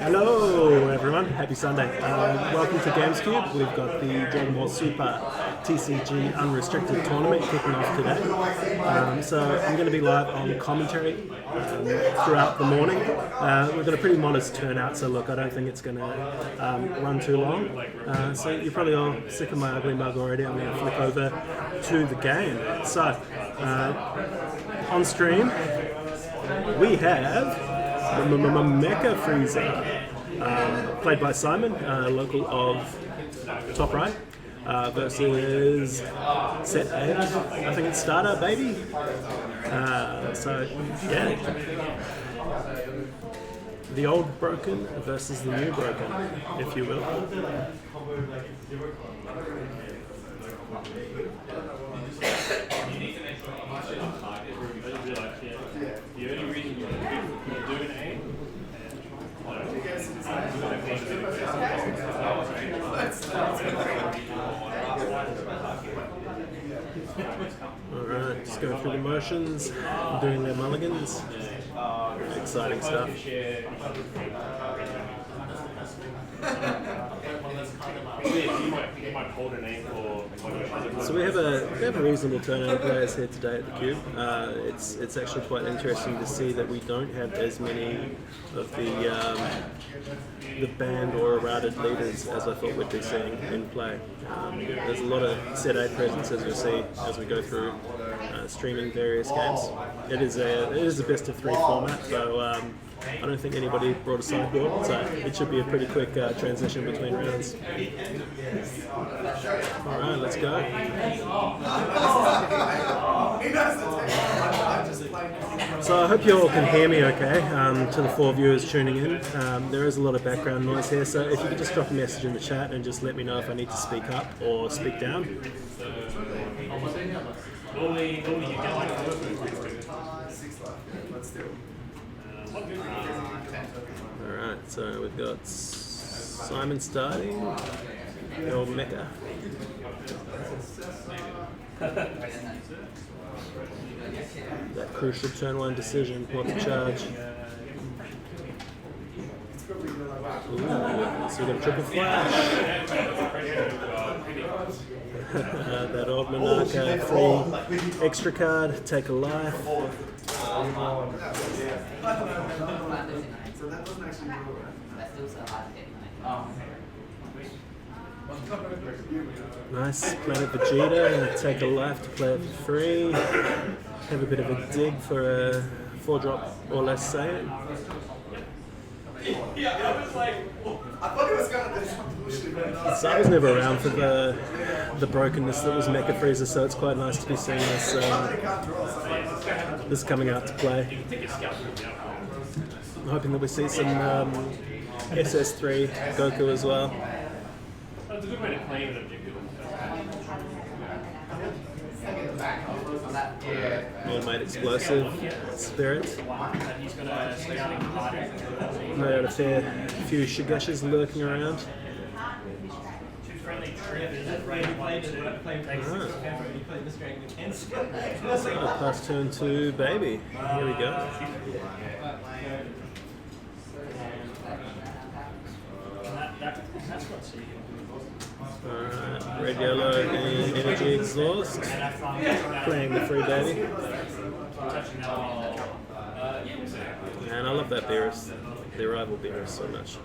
Hello everyone, happy Sunday. Welcome to GamesCube. We've got the Dragon Ball Super TCG Unrestricted tournament kicking off today. So I'm going to be live on commentary throughout the morning. We've got a pretty modest turnout, so look, I don't think it's going to run too long. So you're probably all sick of my ugly mug already. I'm going to flick over to the game. So on stream we have Mecha Freezer, played by Simon, local of Top Right, versus Set 8, I think it's Starter, baby. So, yeah. The old broken versus the new broken, if you will. The only reason you're doing A. Alright, just going through the motions, doing their mulligans. Exciting stuff. So we have a reasonable turnout of players here today at the Cube. It's actually quite interesting to see that we don't have as many of the banned or routed leaders as I thought we'd be seeing in play. There's a lot of Set 8 presence, as you'll see as we go through streaming various games. It is a best of 3 format, so I don't think anybody brought a sideboard, so it should be a pretty quick transition between rounds. Alright, let's go. So I hope you all can hear me okay, to the 4 viewers tuning in. There is a lot of background noise here, so if you could just drop a message in the chat and just let me know if I need to speak up or speak down. Alright, so we've got Simon starting, the old Mecha. That crucial turn 1 decision, what to charge. Ooh, so we've got a triple flash. That old Monarcha, free extra card, take a life. Nice, Planet Vegeta, take a life to play it for free. Have a bit of a dig for a 4-drop or less save. So I was never around for the brokenness that was Mecha Freezer, so it's quite nice to be seeing this coming out to play. I'm hoping that we see some SS3 Goku as well. That's a good way to play an objective. All-made explosive spirit. No doubt a fair few Shigeshas lurking around. Pass turn 2, baby. Here we go. Alright, red, yellow, and energy exhaust. Playing the free baby. And I love that Beerus, the rival Beerus, so much.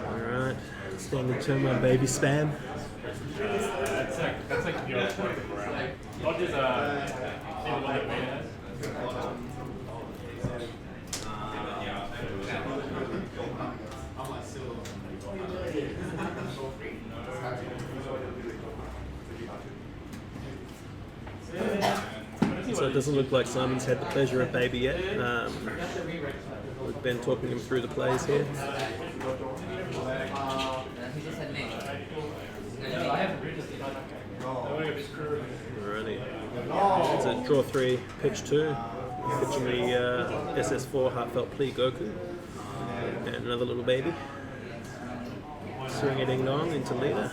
Alright, standard turn 1 baby spam. That's like your point of morale. Not just single one that made it. So it doesn't look like Simon's had the pleasure of baby yet. We've been talking him through the plays here. Alrighty. It's a draw 3, pitch 2. Pitching the SS4 Heartfelt Plea Goku. And another little baby. Swing it ding dong into leader.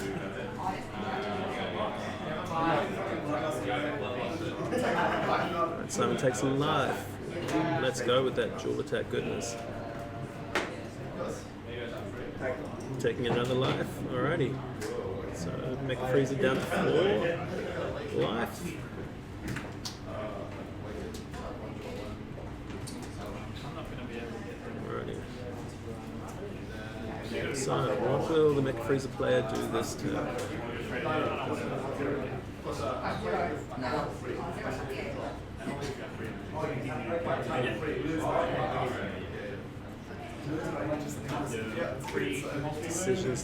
Alright, Simon takes a life. Let's go with that dual attack goodness. Taking another life. Alrighty. So Mecha Freezer down to 4 life. Alrighty. So what will the Mecha Freezer player do this turn? Decisions.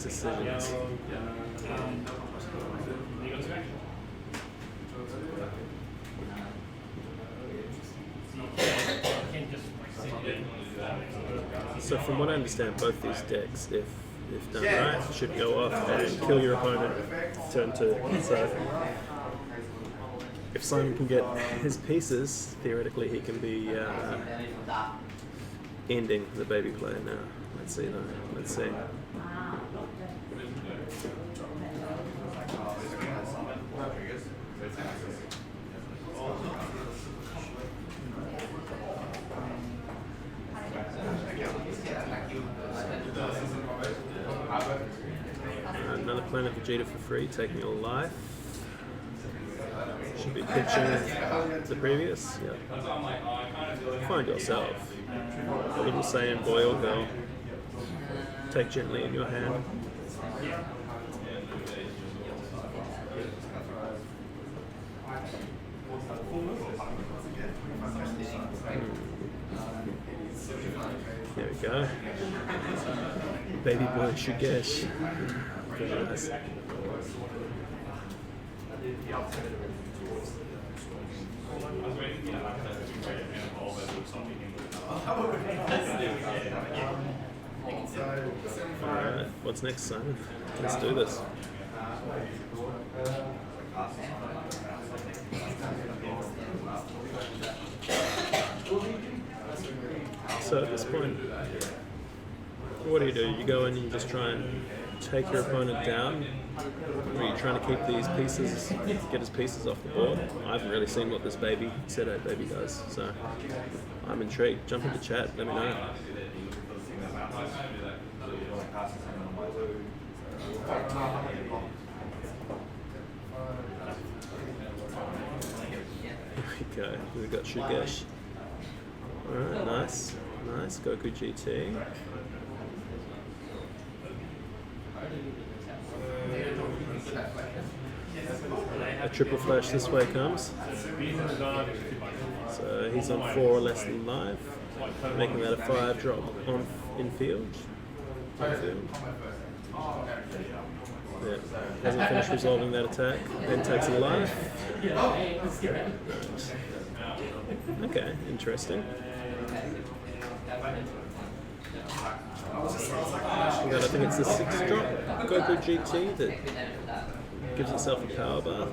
So from what I understand, both these decks, if done right, should go off and kill your opponent turn 2. So if Simon can get his pieces, theoretically he can be ending the baby player now. Let's see though. Let's see. Another Planet Vegeta for free, taking a life. Should be pitching the previous. Yeah. Find yourself. Little Saiyan boy or girl. Take gently in your hand. There we go. Baby boy Shugesh. Very nice. Alright, what's next, Simon? Let's do this. So at this point, what do? You go in and you just try and take your opponent down? Or are you trying to keep these pieces, get his pieces off the board? I haven't really seen what this baby, Z8 baby does, so I'm intrigued. Jump into chat, let me know. Okay, we've got Shugesh. Alright, nice. Goku GT. A triple flash this way comes. So he's on 4 or less than life, making that a 5 drop on infield. Yeah, hasn't finished resolving that attack, then takes a life. Okay, interesting. I think it's the 6 drop Goku GT that gives itself a power bar.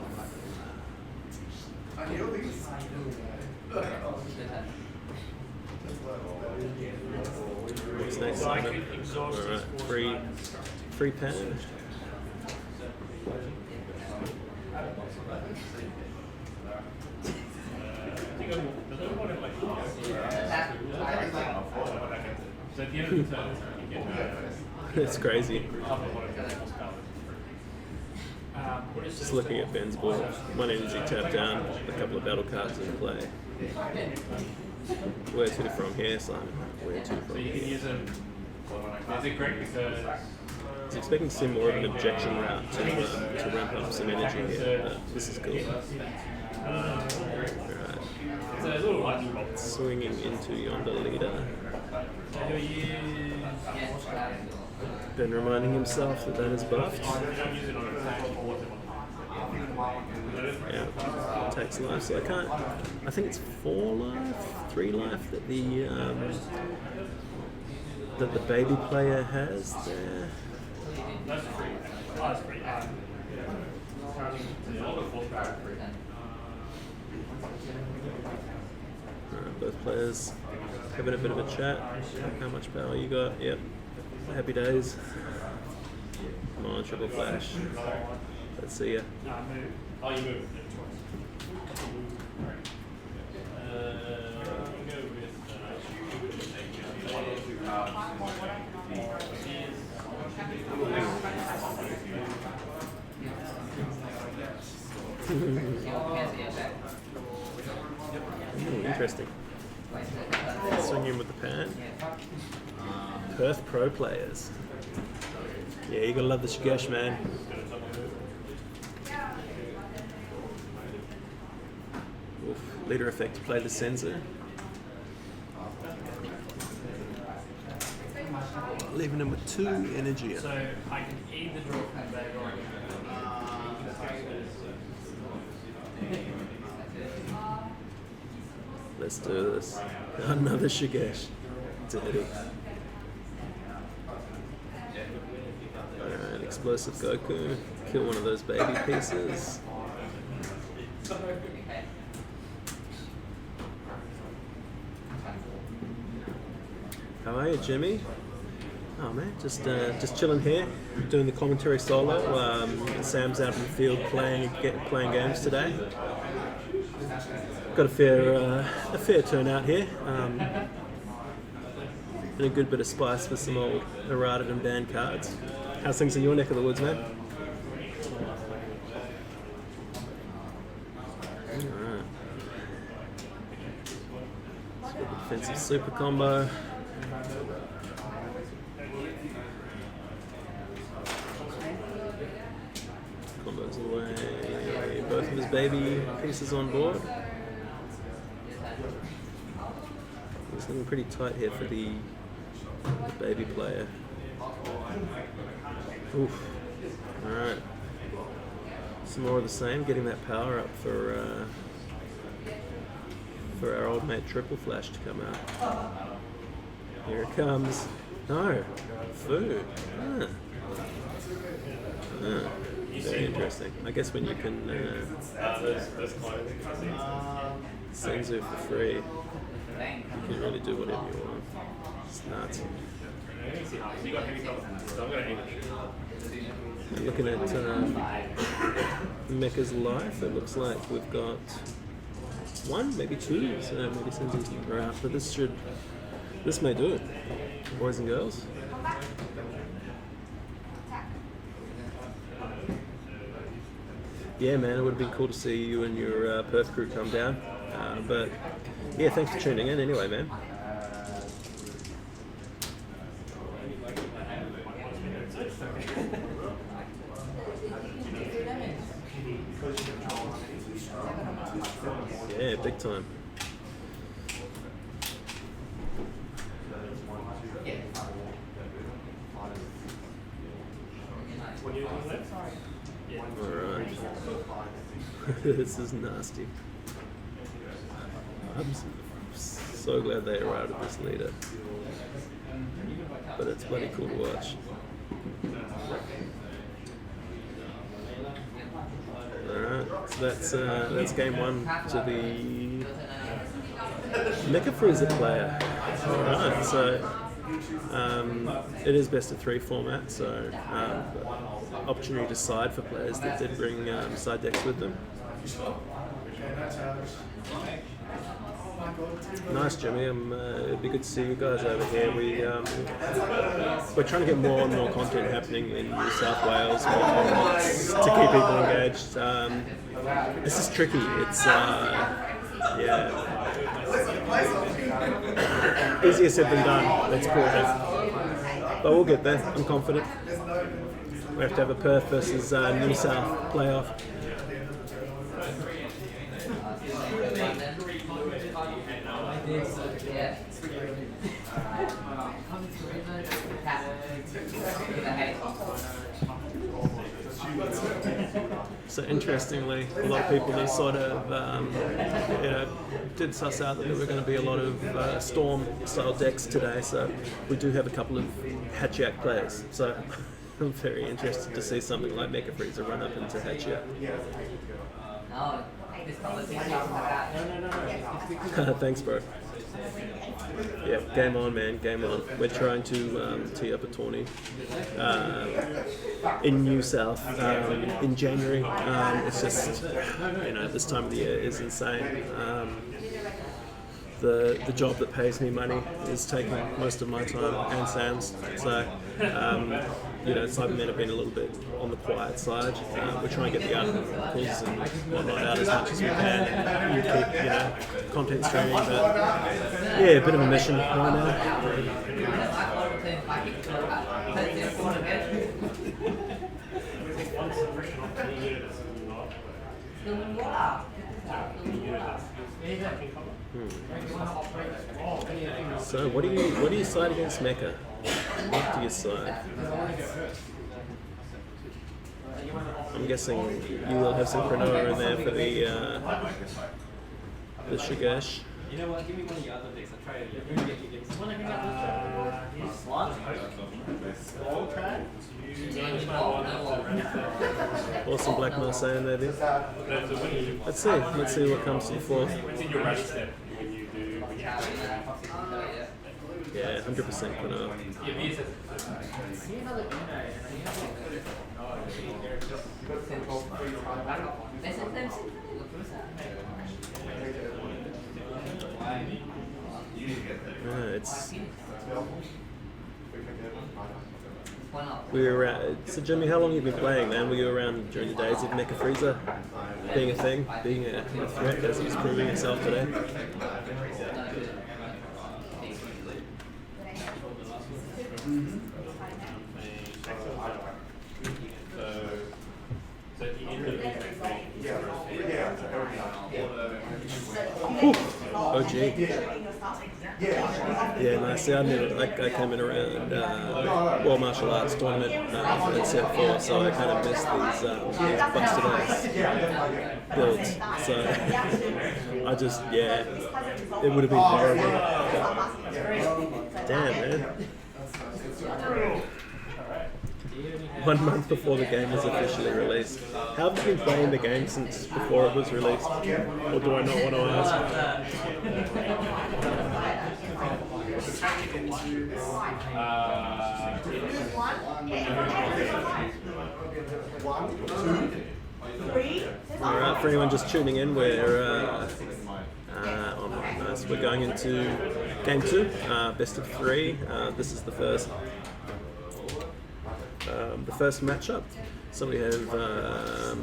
What's next, Simon? Alright, free pen. It's crazy. Just looking at Ben's board, 1 energy tap down, a couple of battle cards in play. Where to from here, Simon? Where to from here? He's expecting to see more of an objection route to ramp up some energy here, but this is cool. Alright. Swinging into yonder leader. Ben reminding himself that is buffed. Yeah, takes life, so I think it's 4 life, 3 life that the baby player has there. Both players having a bit of a chat. How much power you got? Yep. Happy days. Come on, triple flash. Let's see ya. Ooh, interesting. Swing in with the pan. Perth Pro players. Yeah, you gotta love the Shigesh, man. Oof. Leader effect to play the Senzu. Leaving him with 2 energy. So I can either draw from there or Let's do this. Another Shigesh. Dirty. Alright, explosive Goku. Kill one of those baby pieces. How are you, Jimmy? Oh man, just chilling here, doing the commentary solo. Sam's out in the field playing games today. Got a fair turnout here, and a good bit of spice for some old errata and banned cards. How's things in your neck of the woods, man? Alright. Defensive super combo. Combos away. Both of his baby pieces on board. It's looking pretty tight here for the baby player. Oof. Alright. Some more of the same, getting that power up for our old mate Triple Flash to come out. Here it comes. No. Food. Very interesting. I guess when you can Senzu for free, you can really do whatever you want. It's nuts. Looking at Mecha's life, it looks like we've got 1, maybe 2, so maybe Senzu's are out, but this may do it, boys and girls. Yeah, man, it would have been cool to see you and your Perth crew come down. But yeah, thanks for tuning in anyway, man. Yeah, big time. Alright. This is nasty. I'm so glad they eroded this leader. But it's bloody cool to watch. Alright, so that's game 1 to the Mecha Freezer player. Alright, so it is best of 3 format, so opportunity to side for players that did bring side decks with them. Nice, Jimmy. It'd be good to see you guys over here. We're trying to get more and more content happening in New South Wales, more tournaments to keep people engaged. This is tricky. It's easier said than done. Let's call it. But we'll get there. I'm confident. We have to have a Perth versus New South playoff. So interestingly, a lot of people just sort of did suss out that there were going to be a lot of Storm-style decks today. So we do have a couple of Hatchiak players. So I'm very interested to see something like Mecha Freezer run up into Hatchiak. Thanks, bro. Yeah, game on, man, game on. We're trying to tee up a tourney in New South in January. It's just, this time of the year is insane. The job that pays me money is taking most of my time and Sam's. So Cyber Men have been a little bit on the quiet side. We're trying to get the articles and whatnot out as much as we can and keep, content streaming. But yeah, a bit of a mission right now. So what do you side against Mecha? What do you side? I'm guessing you will have some Cronoa in there for the Shigesh. You know what? Give me one of your other decks. I'll try it. Awesome Blackmail saying that is. Let's see what comes to the floor. It's in your ready step when you do. Yeah, 100% Cronoa. So Jimmy, how long have you been playing, man? Were you around during the days of Mecha Frieza being a thing, being a threat as it was proving itself today? OG. Yeah, nice. See, I came in around World Martial Arts tournament at set 4, so I kind of missed these busted ass builds. So I just, it would have been horrible. Damn, man. 1 month before the game was officially released. How have you been playing the game since before it was released? Or do I not want to ask? Alright, for anyone just tuning in, we're nice. We're going into game 2, best of 3. This is the first matchup. So we have the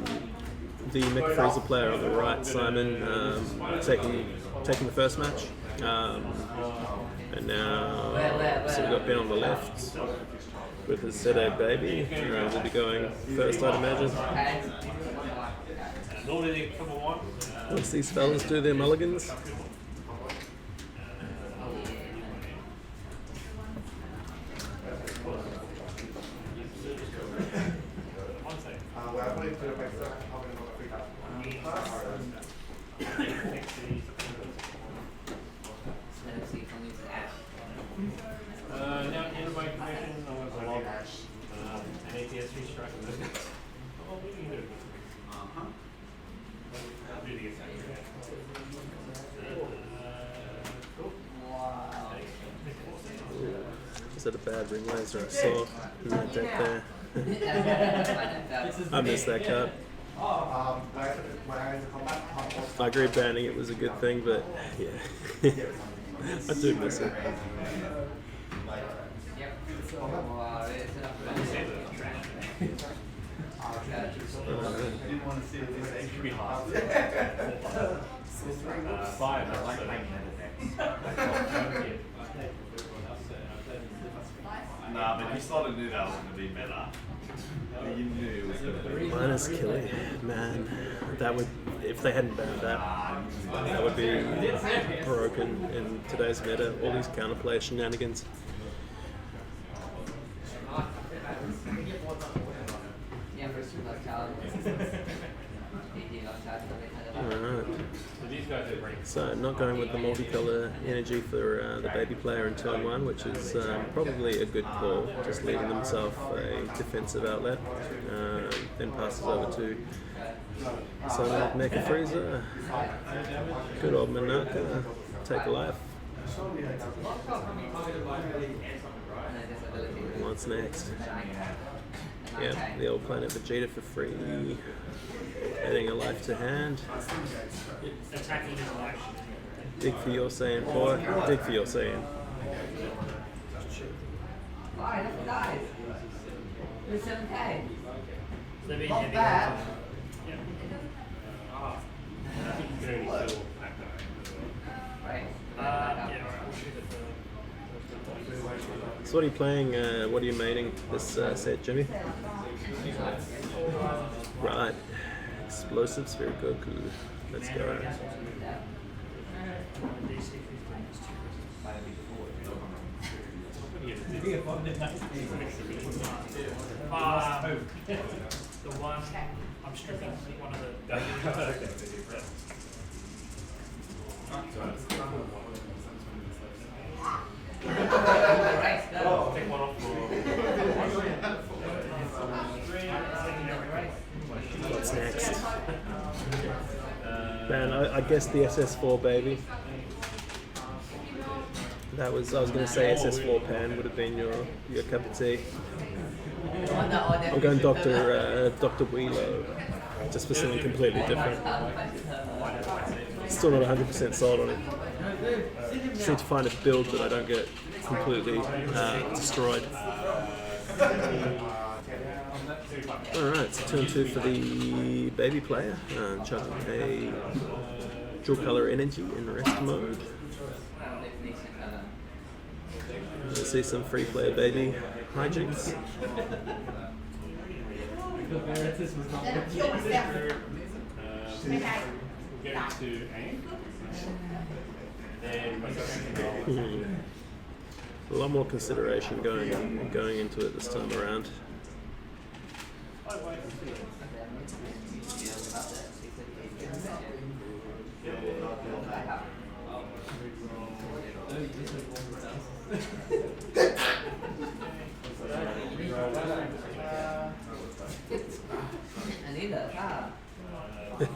Mecha Frieza player on the right, Simon, taking the first match. And now, so we've got Ben on the left with his Sede baby. We'll be going first, I'd imagine. Once these fellas do their mulligans. Is that a bad ring laser I saw in that deck there? I missed that cut. I agree banning it was a good thing, but yeah, I do miss it. Nah, but you sort of knew that was going to be meta. You knew it was going to be. Minus killing, man. That would, if they hadn't banned that, that would be broken in today's meta. All these counterplay shenanigans. Alright. So not going with the multicolour energy for the baby player in turn 1, which is probably a good call, just leaving themselves a defensive outlet. Then passes over to Mecha Frieza. Good old Manaka, take a life. What's next? Yeah, the old Planet Vegeta for free. Adding a life to hand. Dig for your Saiyan, boy. Dig for your Saiyan. Not bad. So what are you playing? What are you maining this set, Jimmy? Right. Explosives, very good. Let's go. The one I'm stripping one of the. Take one off What's next? Man, I guess the SS4 baby. I was going to say SS4 pan would have been your cup of tea. I'm going Dr. Wheelo, just for something completely different. Still not 100% sold on it. Just need to find a build that I don't get completely destroyed. Alright, so turn 2 for the baby player. Chucking a dual color energy in rest mode. Let's see some free player baby hijinks. A lot more consideration going into it this time around.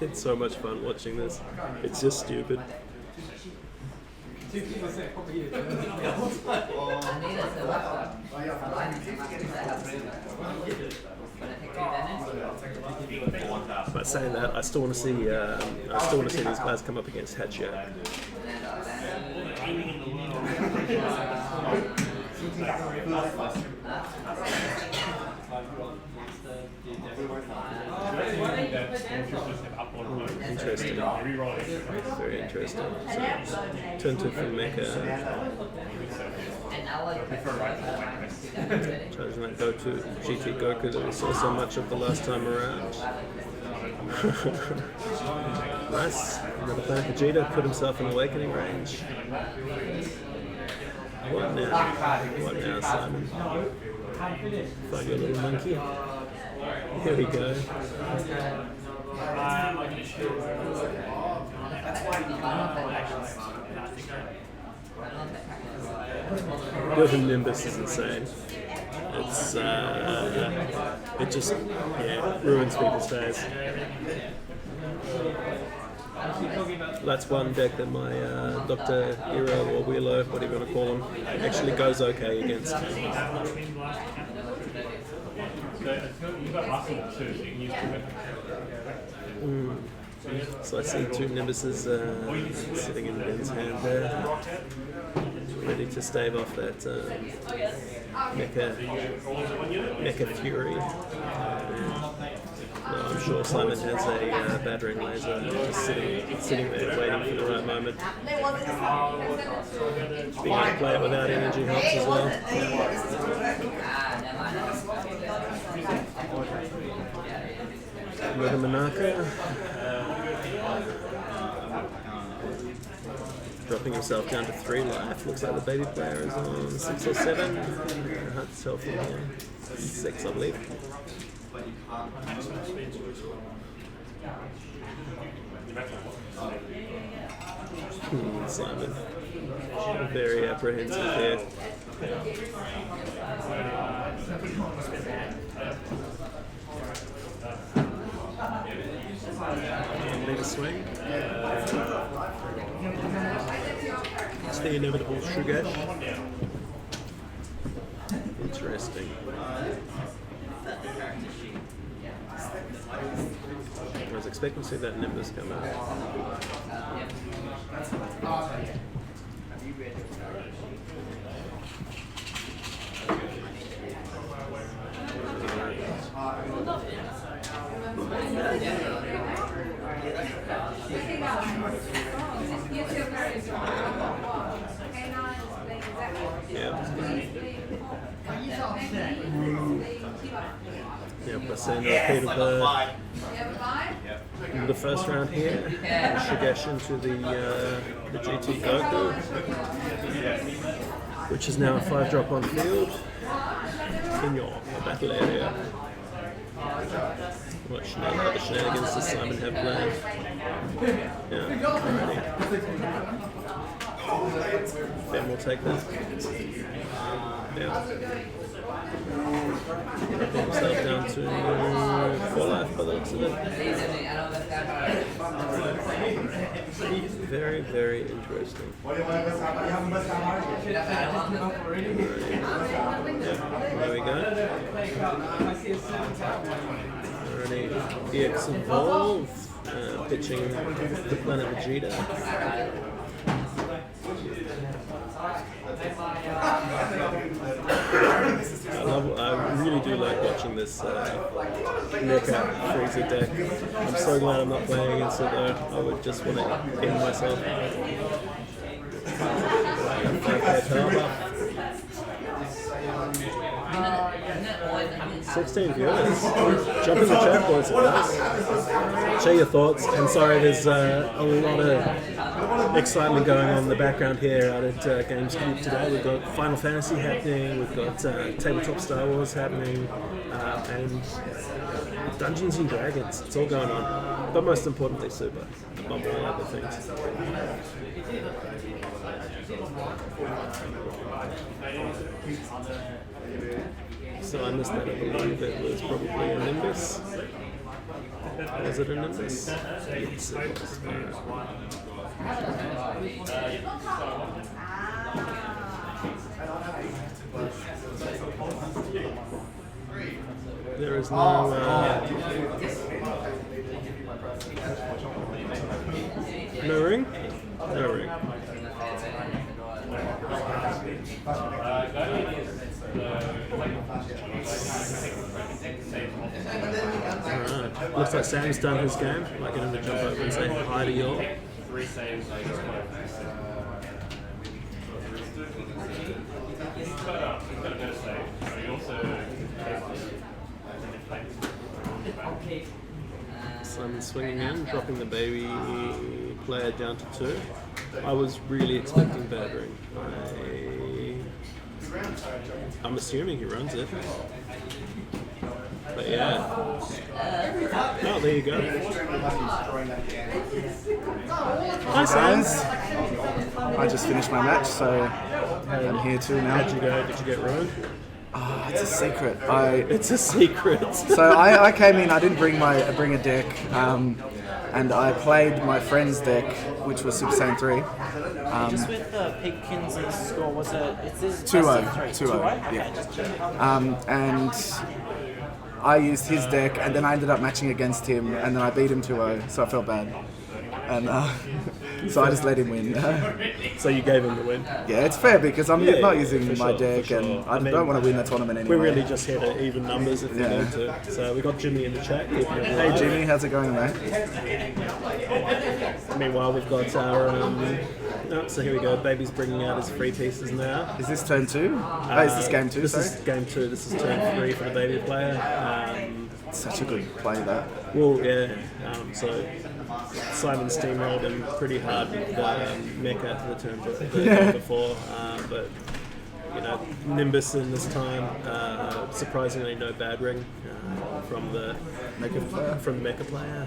It's so much fun watching this. It's just stupid. But saying that, I still want to see these guys come up against Hatcher. Interesting. Very interesting. So, turn 2 from Mecha. Chosen that go to GT Goku that we saw so much of the last time around. Nice. Another player Vegeta put himself in awakening range. What now? What now, Simon? Find your little monkey. Here we go. Building Nimbus is insane. It's it just ruins people's days. That's one deck that my Dr. Hero or Wheelo, whatever you want to call him, actually goes okay against. So I see 2 Nimbuses sitting in Ben's hand there, ready to stave off that Mecha Fury. No, I'm sure Simon has a battering laser just sitting there waiting for the right moment. Being able to play it without energy helps as well. With a Manaka. Dropping himself down to 3 life. Looks like the baby player is on 6 or 7. Hard to tell from here. 6, I believe. Simon. Very apprehensive here. Need a swing. It's the inevitable Shugash. Interesting. I was expecting to see that Nimbus come out. Yeah, we're seeing a repeat of the first round here. Shigesh into the GT Goku, which is now a 5-drop on field in your battle area. What the shenanigans does Simon have planned? Yeah, alrighty. Ben will take that. Yeah. Get himself down to 4 life by the looks of it. Very, very interesting. There we go. Alrighty. EX Evolve, pitching the planet Vegeta. I really do like watching this Mecha Freezer deck. I'm so glad I'm not playing against it though. I would just want to end myself. 16 viewers. Jump in the chat, boys and girls. Share your thoughts. And sorry, there's a lot of excitement going on in the background here out at GamesCube today. We've got Final Fantasy happening, we've got Tabletop Star Wars happening, and Dungeons and Dragons. It's all going on. But most importantly, Super, above all other things. So I missed that, I believe it was probably a Nimbus. Was it a Nimbus? Yes, it was. There is no no ring? No ring. Alright, looks like Sam's done his game. Might get him to jump over and say hi to y'all. 3 saves. He's got a better save. But he also Simon swinging in, dropping the baby player down to 2. I was really expecting bad ring. I'm assuming he runs it. But yeah. Oh, there you go. Hi, Sam. I just finished my match, so I'm here too now. How'd you go? Did you get ruined? Oh, it's a secret. It's a secret. So I came in. I didn't bring a deck, and I played my friend's deck, which was Super Saiyan 3. Just with the Pigkins and score, was it? It says 2-0. 2-0. Okay, Yeah. just check. And I used his deck, and then I ended up matching against him, and then I beat him 2-0, so I felt bad. And so I just let him win. So you gave him the win? Yeah, it's fair because I'm not using for my sure, deck, for sure. and I don't want to win the tournament anyway. We're really just here to even numbers if we need to. So we got Jimmy in the chat. Hey Jimmy, how's it going, mate? Meanwhile, we've got our. So here we go. Baby's bringing out his free pieces now. Is this turn 2? Is this game 2? This is game 2. This is turn 3 for the baby player. Such a good play, that. Well, yeah. So Simon steamrolled him pretty hard with Mecha for the turn before, but you know, Nimbus in this time. Surprisingly, no bad ring from the Mecha player.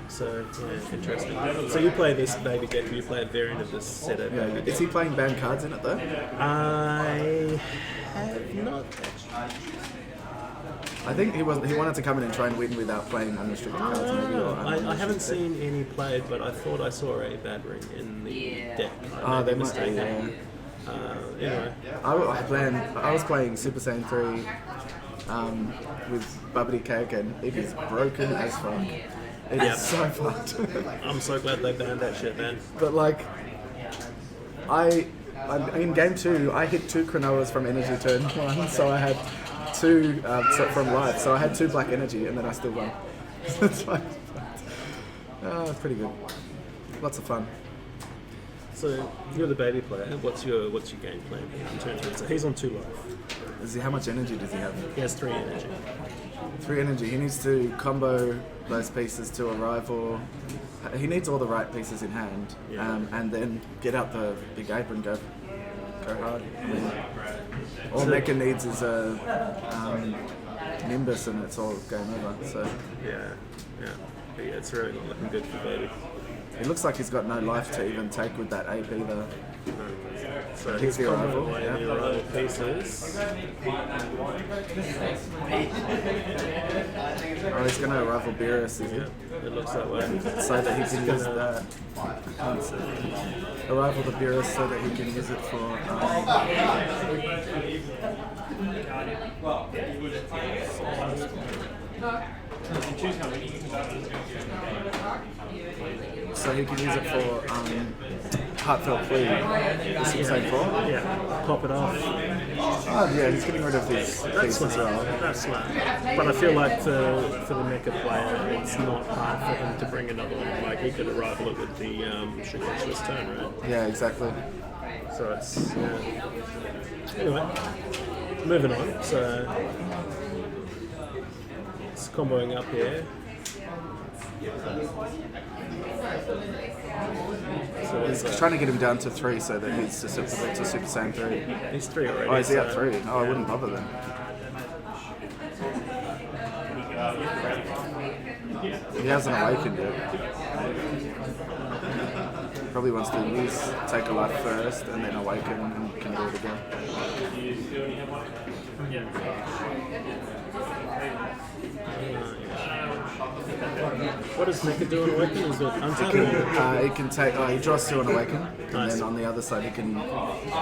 So yeah, interesting. So you play this baby deck, and you play a variant of this set of baby deck. Is he playing banned cards in it though? I have not actually. I think he wanted to come in and try and win without playing unrestricted cards. Maybe, or I haven't seen any played, but I thought I saw a bad ring in the deck. They might. Anyway, I was playing Super Saiyan 3 with Mecha Kaioken. It is broken as fuck. It is so fucked. I'm so glad they banned that shit, man. But like, in game 2, I hit 2 Cronoas from energy turn 1, so I had 2 from life. So I had 2 black energy, and then I still won. It's like, it's pretty good. lots of fun. So you're the baby player. What's your game plan in turn 3? So he's on 2 life. How much energy does he have? He has 3 energy. 3 energy. He needs to combo those pieces to a rival. He needs all the right pieces in hand, Yeah. and then get out the big ape and go hard. I mean, all So- Mecha needs is a Nimbus, and it's all game over. So Yeah. But yeah, it's really not looking good for baby. it looks like he's got no life to even take with that ape either. So He's he's the comboing rival, away yeah. the rival pieces. Oh, he's going to rival Beerus, is he? Yeah, it looks that way. So that he can use gonna- that. Arrival the Beerus so that he can use it for. So he can use it for Heartfelt Plea. The Super Saiyan 4. Yeah, pop it off. Oh yeah, he's getting rid of his That's piece as smart. well. That's smart. But I feel like for the Mecha player, it's not hard for him to bring another one. Like he could rival it with the Shigesh this turn, right? Yeah, exactly. So it's anyway. Moving on. So it's comboing up here. So He's it's, trying to get him down to 3 so that he's susceptible to Super Saiyan 3. he's 3 already. Oh, is he at so- 3? Oh, I wouldn't bother then. He hasn't awakened yet. Probably wants to take a life first and then awaken and can do it again. What does Mecha do on Awaken? Is it Untitled? He can take. He draws 2 on awaken, and Nice. then on the other side he can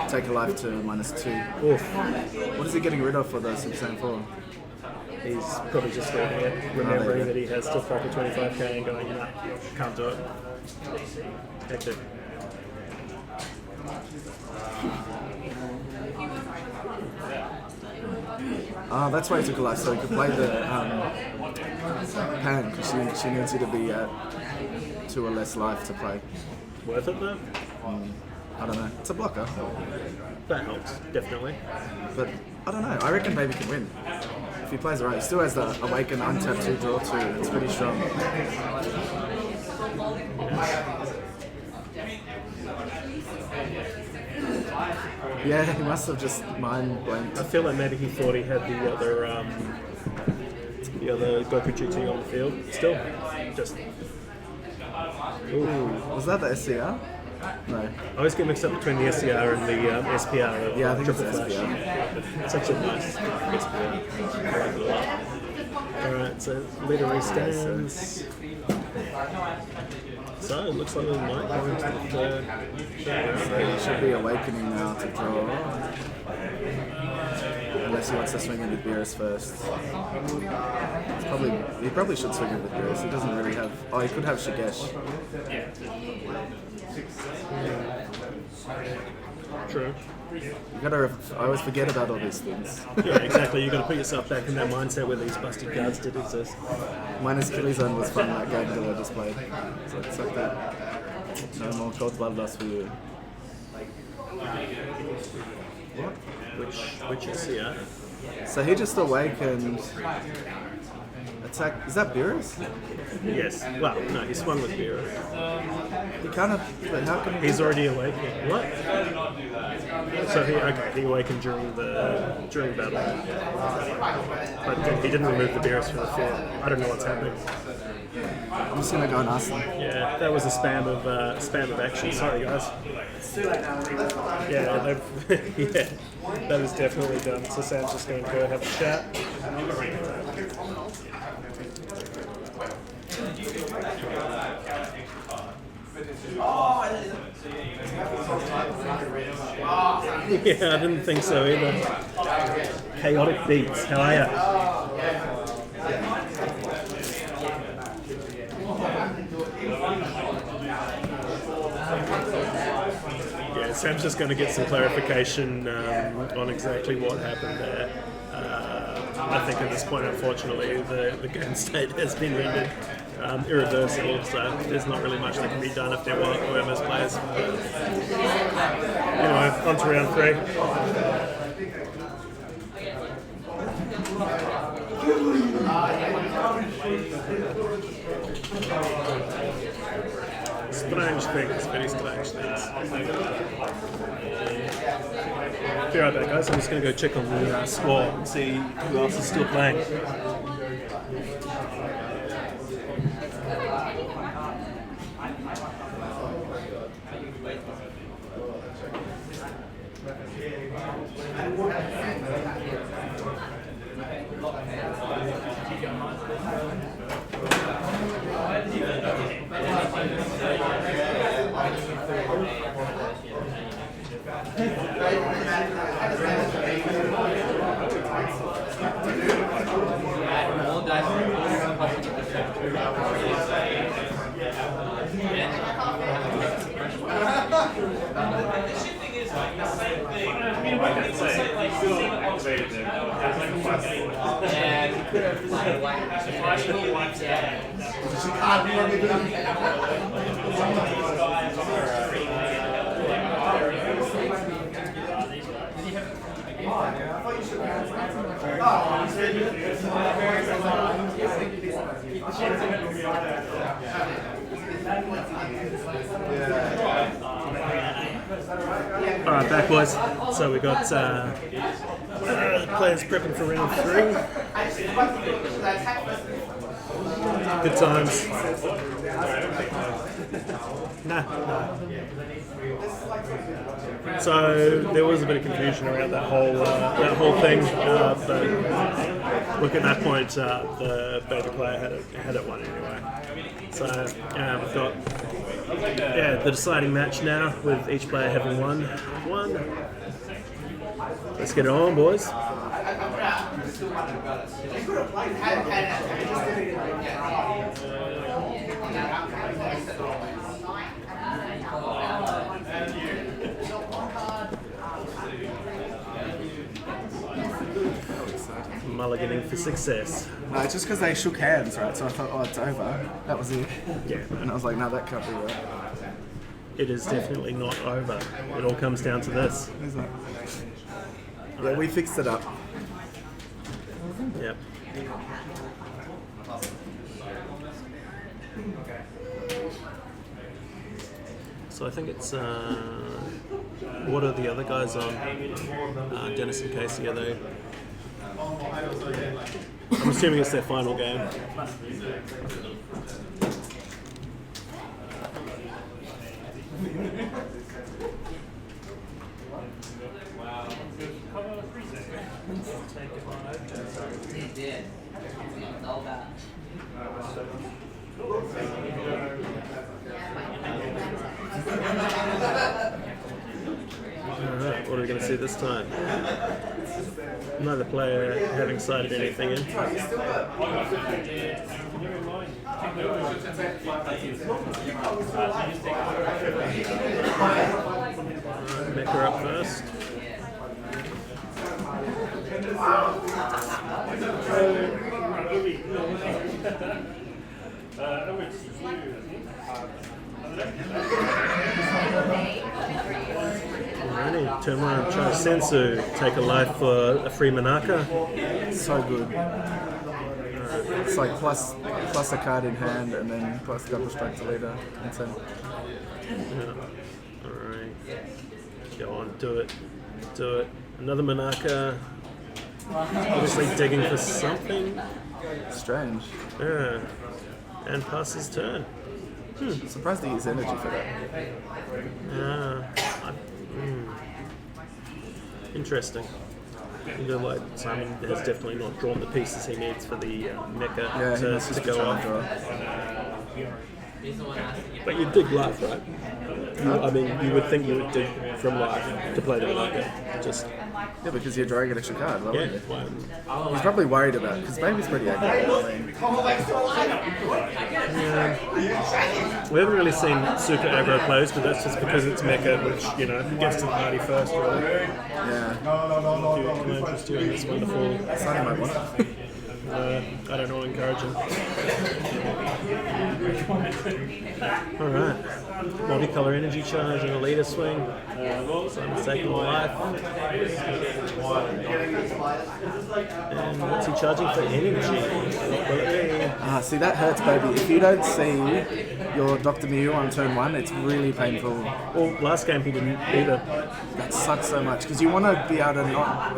take a life to -2. Oof. What is he getting rid of for the Super Saiyan 4? He's probably just reading it, remembering that he has still fucking 25k and going, nah, can't do it. Hectic. Oh, that's why he took a life, so he could play the Pan, because she needs you to be at 2 or less life to play. Worth it though? I don't know. It's a blocker, That helps, definitely. but I don't know. I reckon Baby can win. If he plays it right, he still has the awaken, untap 2, draw 2. It's pretty strong. Yeah, he must have just mind blanked. I feel like maybe he thought he had the other Goku GT on the field still. Just ooh. Was that the SCR? No. I always get mixed up between the SCR and the SPR. Of, Yeah, I think it's Triple Flash. SPR. It's actually nice SPR. I like it a lot. Alright, so leader stands. So it looks like we might go into the third round. So he should be awakening now to draw. Unless he wants to swing in with Beerus first. He probably should swing in with Beerus. He doesn't really have. Oh, he could have Shigesh. True. You gotta. I always forget about all these things. Yeah, exactly. You've got to put yourself back in that mindset where these busted cards did exist. Minus Killy Zone was fun that game that I just played. So it's like that. No more cold bloodlust for you. Which is yeah. So he just awakened. Attack. Is that Beerus? Yes. Well, no, he swung with Beerus. He kind of. But how can he? He's already awakened. What? So he awakened during battle, but he didn't remove the Beerus from the field. I don't know what's happening. I'm just gonna go and ask him. Yeah, that was a spam of action. Sorry guys. Yeah, yeah, that is definitely done. So Sam's just going to go have a chat. Yeah, I didn't think so either. Chaotic Beats, how are ya? Yeah, Sam's just going to get some clarification on exactly what happened there. I think at this point, unfortunately, the game state has been rendered. irreversible, so there's not really much that can be done if they're whoever's players. Anyway, on to round 3. Strange things, very strange things. Be right back, guys. I'm just going to go check on the score and see who else is still playing. Alright, back boys. So we got players prepping for round 3. Good times. No. So there was a bit of confusion around that whole thing, but look, at that point the beta player had it won anyway. So we've got the deciding match now with each player having won one. Let's get it on, boys. Mulliganing for success. No, it's just because they shook hands, right? So I thought, oh, it's over. That was it. Yeah. And I was like, no, that can't be right. It is definitely not over. It all comes down to this. Is that? Yeah, we fixed it up. Yep. So I think it's what are the other guys on? Dennis and Casey, are they? I'm assuming it's their final game. He did. All that. Alright, what are we going to see this time? Neither player having sighted anything in. Mecha up first. Alrighty, turn around, try Sensu, take a life for a free Manaka. So good. It's like plus a card in hand and then plus double strike to leader. Insane. Yeah. Alright. Go on, do it. Do it. Another Manaka. Obviously digging for something. Strange. Yeah. And pass his turn. Surprised he used energy for that. Interesting. You know, like Simon has definitely not drawn the pieces he needs for the mecha to go off. But you dig life, right? You would think you would dig from life to play the mecha. Just Yeah, because you're drawing an extra card. Why wouldn't you? well, He's probably worried about it because Baby's pretty accurate. we haven't really seen super aggro plays, but that's just because it's mecha, which gets to the party first, really. Yeah. Can I interest you in this wonderful? Sonny might want it. I don't know, encouraging. Alright. Multicolor energy charge and a leader swing. Simon's taking a life. And what's he charging for energy? What will it be? See, that hurts, baby. If you don't see your Dr. Mew on turn 1, it's really painful. Well, last game he didn't either. That sucks so much because you want to be able to not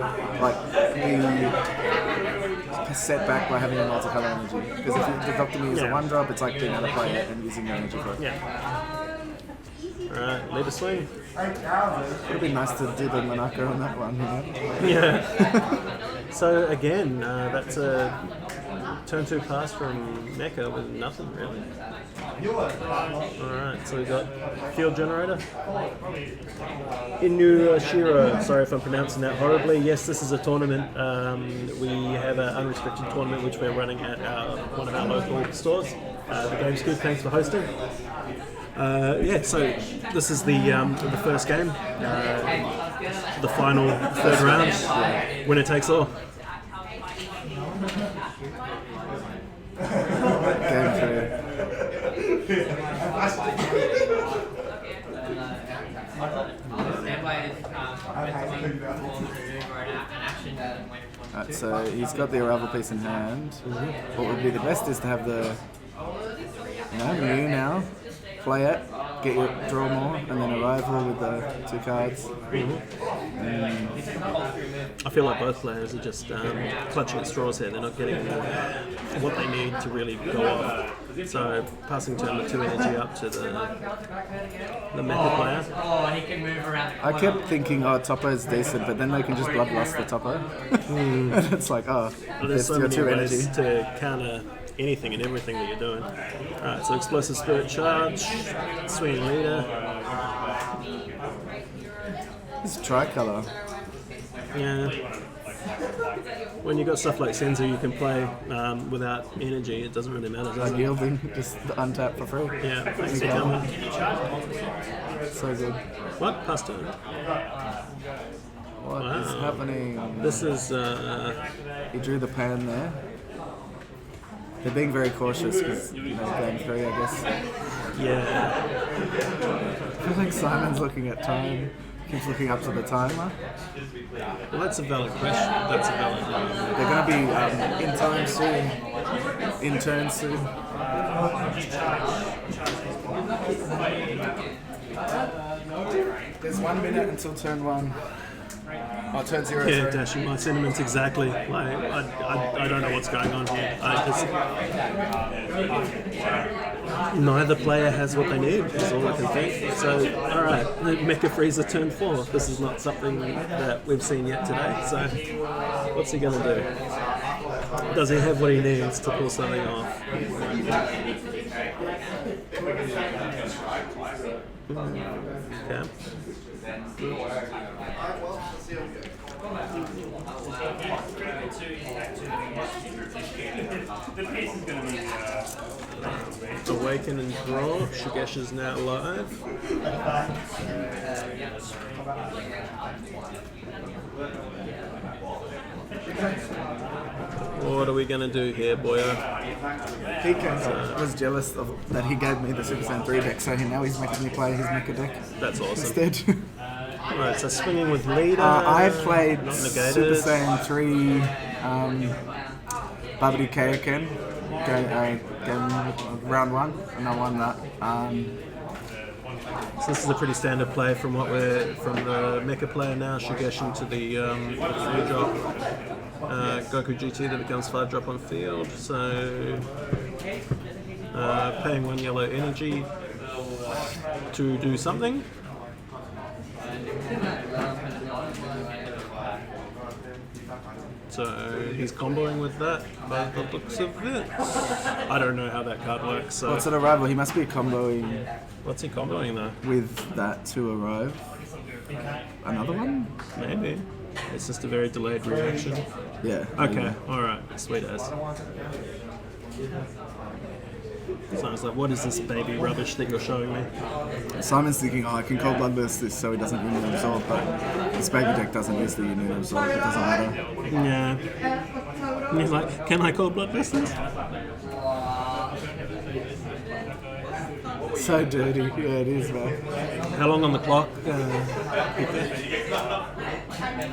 be set back by having a multicolor energy. Because if the Dr. Mew is a 1-drop, it's like being able to play it and using your energy for it. Yeah. Alright, leader swing. It would be nice to do the Monaco on that one, you know? Yeah. So again, that's a turn 2 pass from Mecha with nothing really. Alright, so we got field generator. Inushiro, sorry if I'm pronouncing that horribly. Yes, this is a tournament. We have an unrestricted tournament which we're running at one of our local stores. The Games Cube, thanks for hosting. So this is the first game, the final third round, winner takes all. Game 3. So he's got the arrival piece in hand. What would be the best is to have the Mew now, play it, get your draw more, and then arrival with the 2 cards. I feel like both players are just clutching at straws here. They're not getting what they need to really go off. So passing turn the 2 energy up to the Mecha player. I kept thinking, Toppo is decent, but then they can just bloodlust the Toppo. And it's like, There's so many 2 ways energy. to counter anything and everything that you're doing. Alright, so explosive spirit charge, swing leader. It's tricolor. Yeah. When you got stuff like Senzu, you can play without energy. It doesn't really matter, does it? Yielding, just untap for free. Yeah, thanks for coming. So good. What? Pass turn. What is happening? This is He drew the pan there. They're being very cautious because, game 3, I guess. yeah. I feel like Simon's looking at time. Keeps looking up to the timer. Well, that's a valid question. That's a valid. They're going to be in time soon. In turn soon. There's 1 minute until turn 1. Oh, turn 0. Yeah, sorry. Dashing, my sentiments exactly. Like, I don't know what's going on here. Neither player has what they need, is all I can think. So, alright, Mecha Freezer turn 4. This is not something that we've seen yet today. So, what's he going to do? Does he have what he needs to pull something off? Okay. The piece is going to be Awaken and draw. Shigesh is now live. What are we going to do here, boyo? Pika was jealous of that he gave me the Super Saiyan 3 deck, so now he's making me play his Mecha deck That's awesome. instead. Right, so swinging with leader. I played not Super negated. Saiyan 3 Babidi Kaioken game round 1, and I won that. So this is a pretty standard play from the Mecha player now. Shigesh into the 3-drop Goku GT that becomes 5-drop on field. So paying 1 yellow energy to do something. So he's comboing with that by the looks of it. I don't know how that card works. So What's an arrival? He must be comboing what's he comboing though? with that to arrive. Another one? Maybe. It's just a very delayed reaction. Yeah. Okay, alright, sweet as. So I was like, what is this baby rubbish that you're showing me? Simon's thinking, I can cold bloodless this so he doesn't Union Absorb, but this baby deck doesn't use the Union Absorb, it doesn't matter. Yeah. And he's like, can I call Bloodbusters? So dirty. Yeah, it is, man. How long on the clock?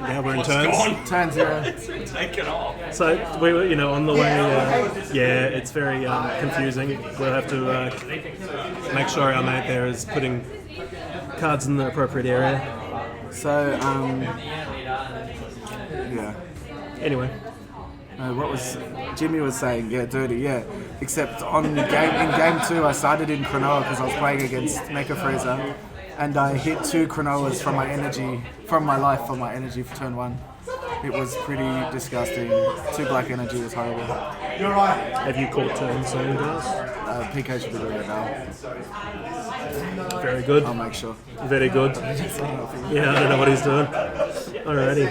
Yeah, we're in turns. Turn 0. Take it off. So we were, on the way. Yeah, it's very confusing. We'll have to make sure our mate there is putting cards in the appropriate area. So, yeah. Anyway, What was Jimmy was saying? Yeah, dirty. Yeah. Except in game 2, I started in Cronoa because I was playing against Mecha Freezer, and I hit 2 Cronoas from my energy for turn 1. It was pretty disgusting. 2 black energy was horrible. have you caught turns on you guys? PK should be doing it now. Very good. I'll make sure. Very good. Yeah, I don't know what he's doing. Alrighty.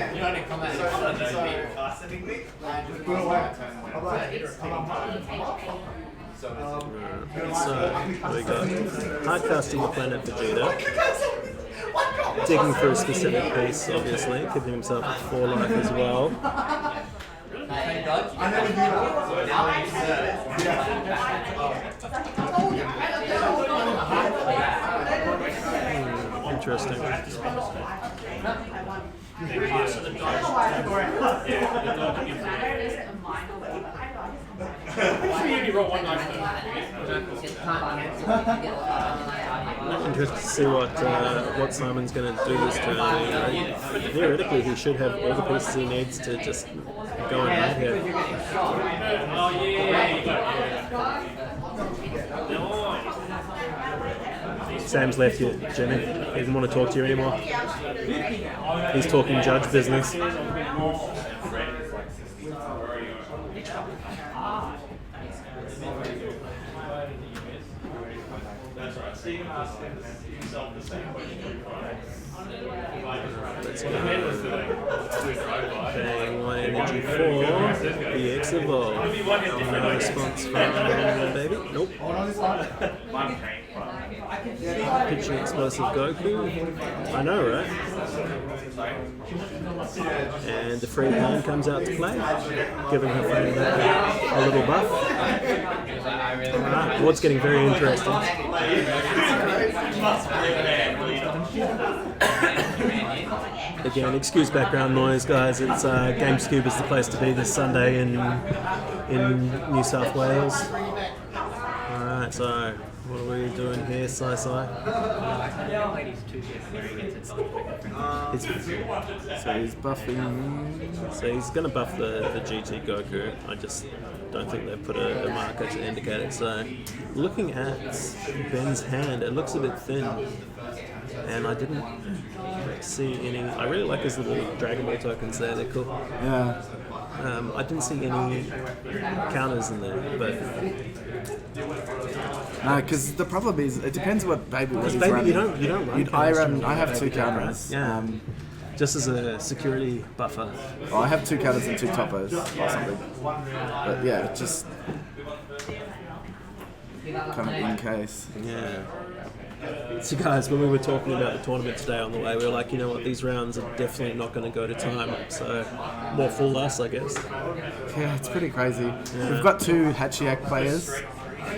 So, we got hardcasting the planet Vegeta. Digging for a specific piece, obviously, keeping himself at 4 life as well. Interesting. Interested to see what Simon's going to do this turn. Theoretically, he should have all the pieces he needs to just go and mad here. Sam's left you, Jimmy. He doesn't want to talk to you anymore. He's talking judge business. Let's go. Paying 1 energy for EX Evolve. No response from baby. Nope. Pitching Explosive Goku. I know, right? And the free hand comes out to play, giving her friend a little buff. Alright, what's getting very interesting. Again, excuse background noise, guys. It's GamesCube is the place to be this Sunday in New South Wales. Alright, so what are we doing here, Sai? So he's buffing. So he's going to buff the GT Goku. I just don't think they've put a marker to indicate it. So looking at Ben's hand, it looks a bit thin. And I didn't see any... I really like his little Dragon Ball tokens there, they're cool. Yeah. I didn't see any counters in there, but... No, because the problem is, it depends what baby was Baby, running. you don't run counters. I have 2 counters. Yeah. Just as a security buffer. Well, I have 2 counters and 2 toppers or something. But yeah, just kind of in case. Yeah. So guys, when we were talking about the tournament today on the way, we were like, you know what, these rounds are definitely not going to go to time. So more fool us, I guess. Yeah, it's pretty crazy. We've got 2 Hachiak players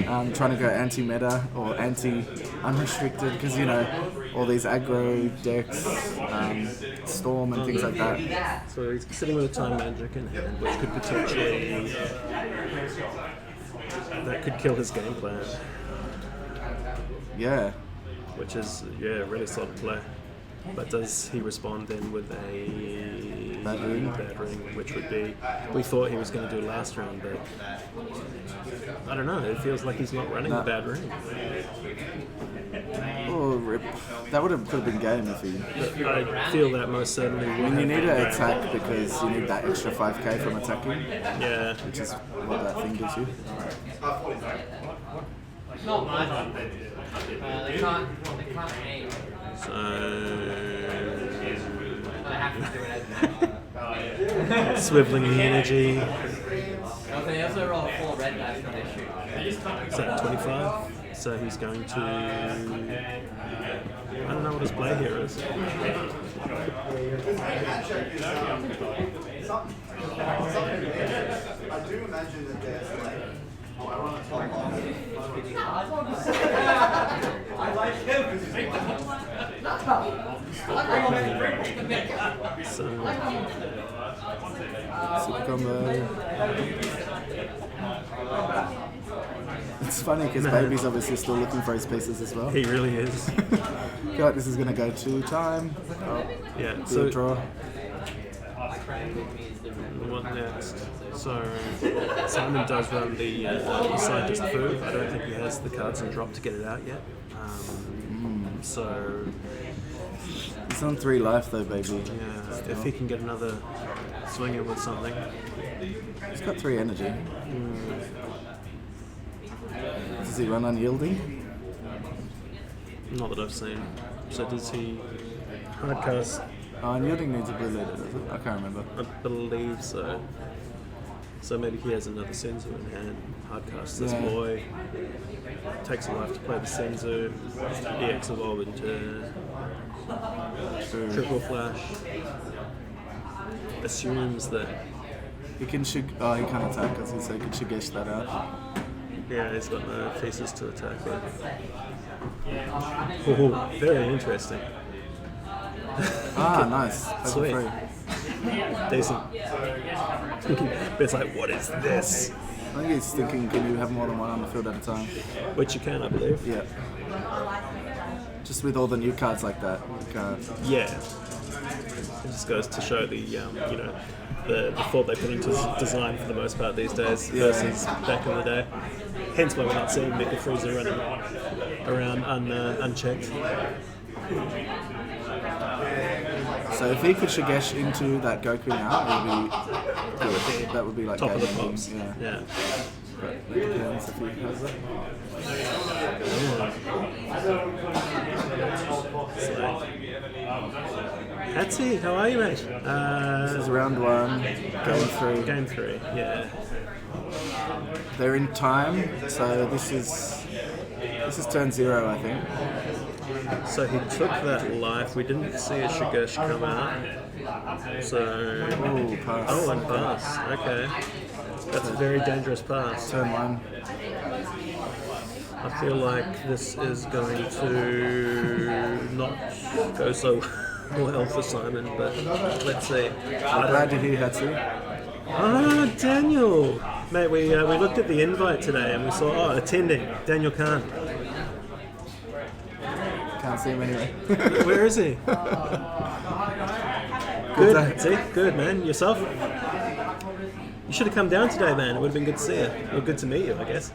trying to go anti-meta or anti-unrestricted because, all these aggro decks, Storm and things like that. So he's sitting with a time magic in hand, which could potentially... that could kill his game plan. Yeah. Which is, really solid play. But does he respond then with a Bad ring, which would be... We thought he was going to do last round, but... I don't know, it feels like he's not running the bad ring. Oh, rip. That could have been game if he... I feel that most certainly would. You need to attack because you need that extra 5k from attacking. Yeah. Which is what that thing gives you. Not much. They can't aim. So... They have to do it as Swiveling the energy. They also roll a 4 red dice when they shoot. Is that 25? So he's going to... I don't know what his play here is. I do imagine that there's like. Oh, I want to talk I like him. Super combo. It's funny because Baby's obviously still looking for his pieces as well. He really is. I feel like this is going to go to time. Yeah, So so draw. what next? So Simon does run the scientist food. I don't think he has the cards and drop to get it out yet. So He's on 3 life though, Baby. yeah, if he can get another swing in with something. He's got 3 energy. Does he run unyielding? Not that I've seen. So does he hardcast? Unyielding needs a blue leader, does it? I can't remember. I believe so. So maybe he has another Senzu in hand. Hardcast this Yeah. boy. Takes a life to play the Senzu. EX evolve into triple flash. Assumes that He can shoot. Oh, he can't attack because he can Shigesh that out. yeah, he's got no pieces to attack with. Oh, very interesting. Ah, nice. Sweet. Free. Decent. But it's like, what is this? I think he's thinking, can you have more than one on the field at a time? Which you can, I believe. Yeah. Just with all the new cards like that, you can't. Yeah. It just goes to show the, you know, the thought they put into design for the most part these days versus back in the day. Hence why we're not seeing Mecha Freezer running around unchecked. So if he could Shigesh into that Goku now, it would be good. That would be like Top of the game pops. ending, Yeah. But it depends if he has it. Hatsy, how are you, mate? This is round 1, game 3. Game 3, yeah. They're in time, so this is turn 0, I think. So he took that life. We didn't see a Shigesh come out. So. Oh, pass. Oh, and pass. Okay. That's a very dangerous pass. Turn 1. I feel like this is going to not go so well for Simon, but let's see. I'm glad to hear Hatsu. Ah, Daniel! Mate, we looked at the invite today and we saw, attending, Daniel Khan. Can't see him anyway. Where is he? Good, see? Good, man. Yourself? You should have come down today, man. It would have been good to see you. Or good to meet you, I guess.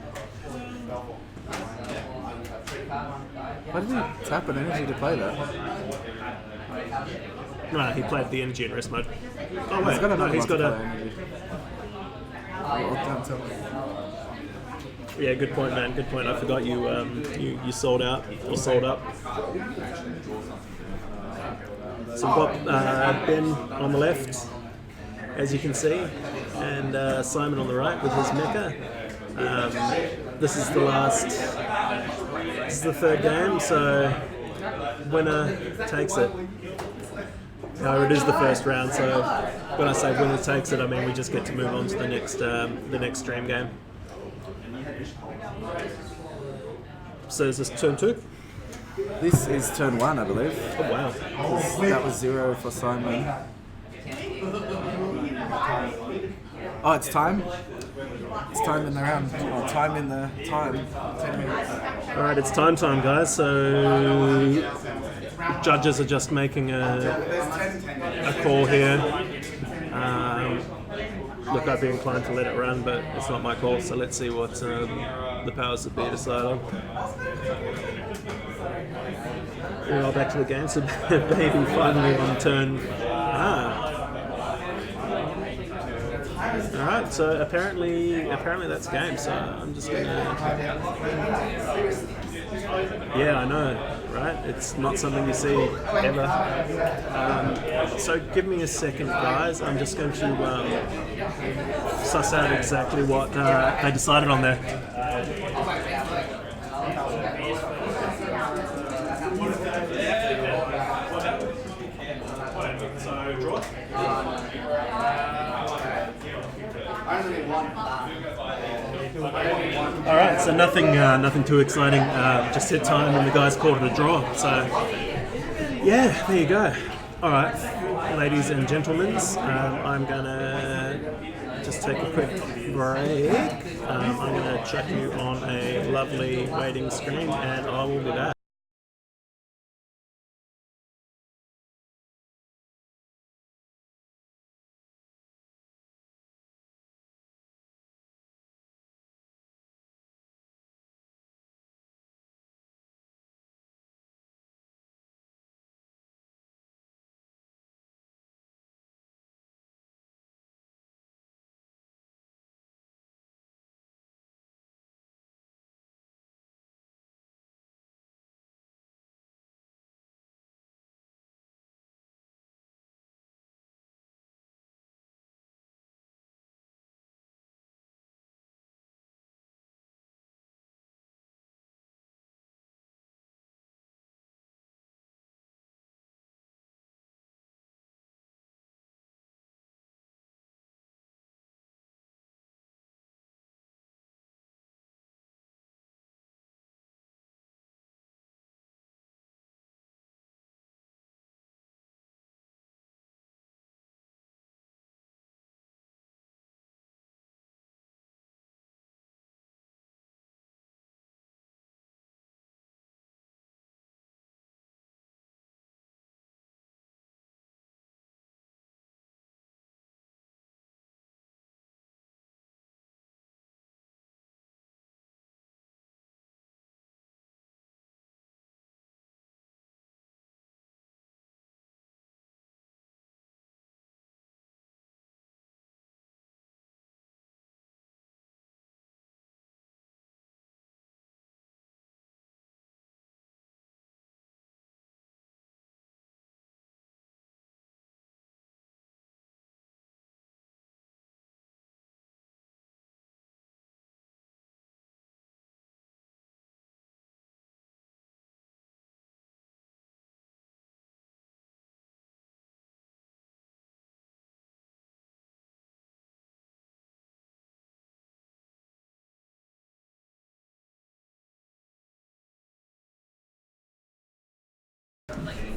Why did he tap an energy to play that? No, he played the energy in rest mode. Oh, He's wait. got No, another he's one got to play a... energy. Oh, can't tell. Yeah, good point, man. Good point. I forgot you you sold out or sold up. So we've got Ben on the left, as you can see, and Simon on the right with his mecha. This is the last. This is the third game, so winner takes it. However, it is the first round, so when I say winner takes it, I mean we just get to move on to the next stream game. So is this turn 2? This is turn 1, I believe. Oh wow. That was 0 for Simon. Oh, it's time? It's time in the round. Oh, time in the time. 10 minutes. Alright, it's time, guys. So judges are just making a call here. Look, I'd be inclined to let it run, but it's not my call, so let's see what the powers that be decide on. Well, back to the game. So Baby finally on turn. Alright, so apparently that's game, so I'm just gonna... Yeah, I know, right? It's not something you see ever. So give me a second, guys. I'm just going to suss out exactly what they decided on there. So, draw. All right, so nothing too exciting. Just hit time, and the guys called it a draw. So yeah, there you go. All right, ladies and gentlemen, I'm gonna just take a quick break. I'm gonna chuck you on a lovely waiting screen, and I will be back.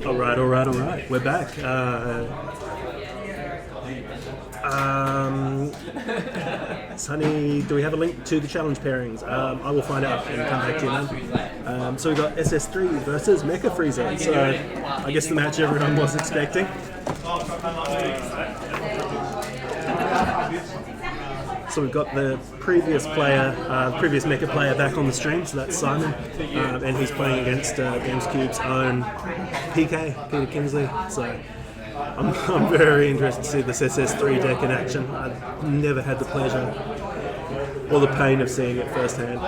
All right. We're back. Sonny, do we have a link to the challenge pairings? I will find out and come back to you then. So we got SS3 versus Mecha Freezer. So I guess the match everyone was expecting. So we've got the previous Mecha player back on the stream, so that's Simon, and he's playing against GamesCube's own PK, Peter Kingsley. So I'm very interested to see this SS3 deck in action. I've never had the pleasure or the pain of seeing it firsthand.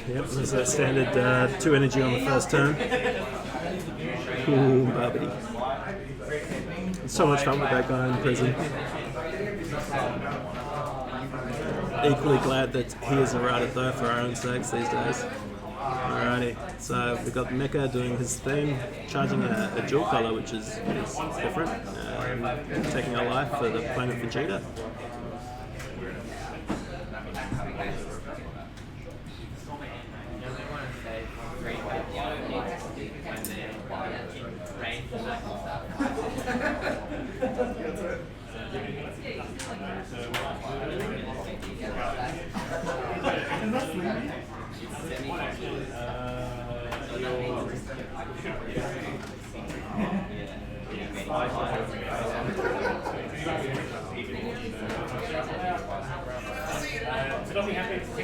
Yep, there's that standard 2 energy on the first turn. Ooh, Barbity. It's so much fun with that guy in prison. Equally glad that he is errated though for our own sakes these days. Alrighty, so we've got Mecha doing his thing, charging a dual color, which is different, taking a life for the planet Vegeta.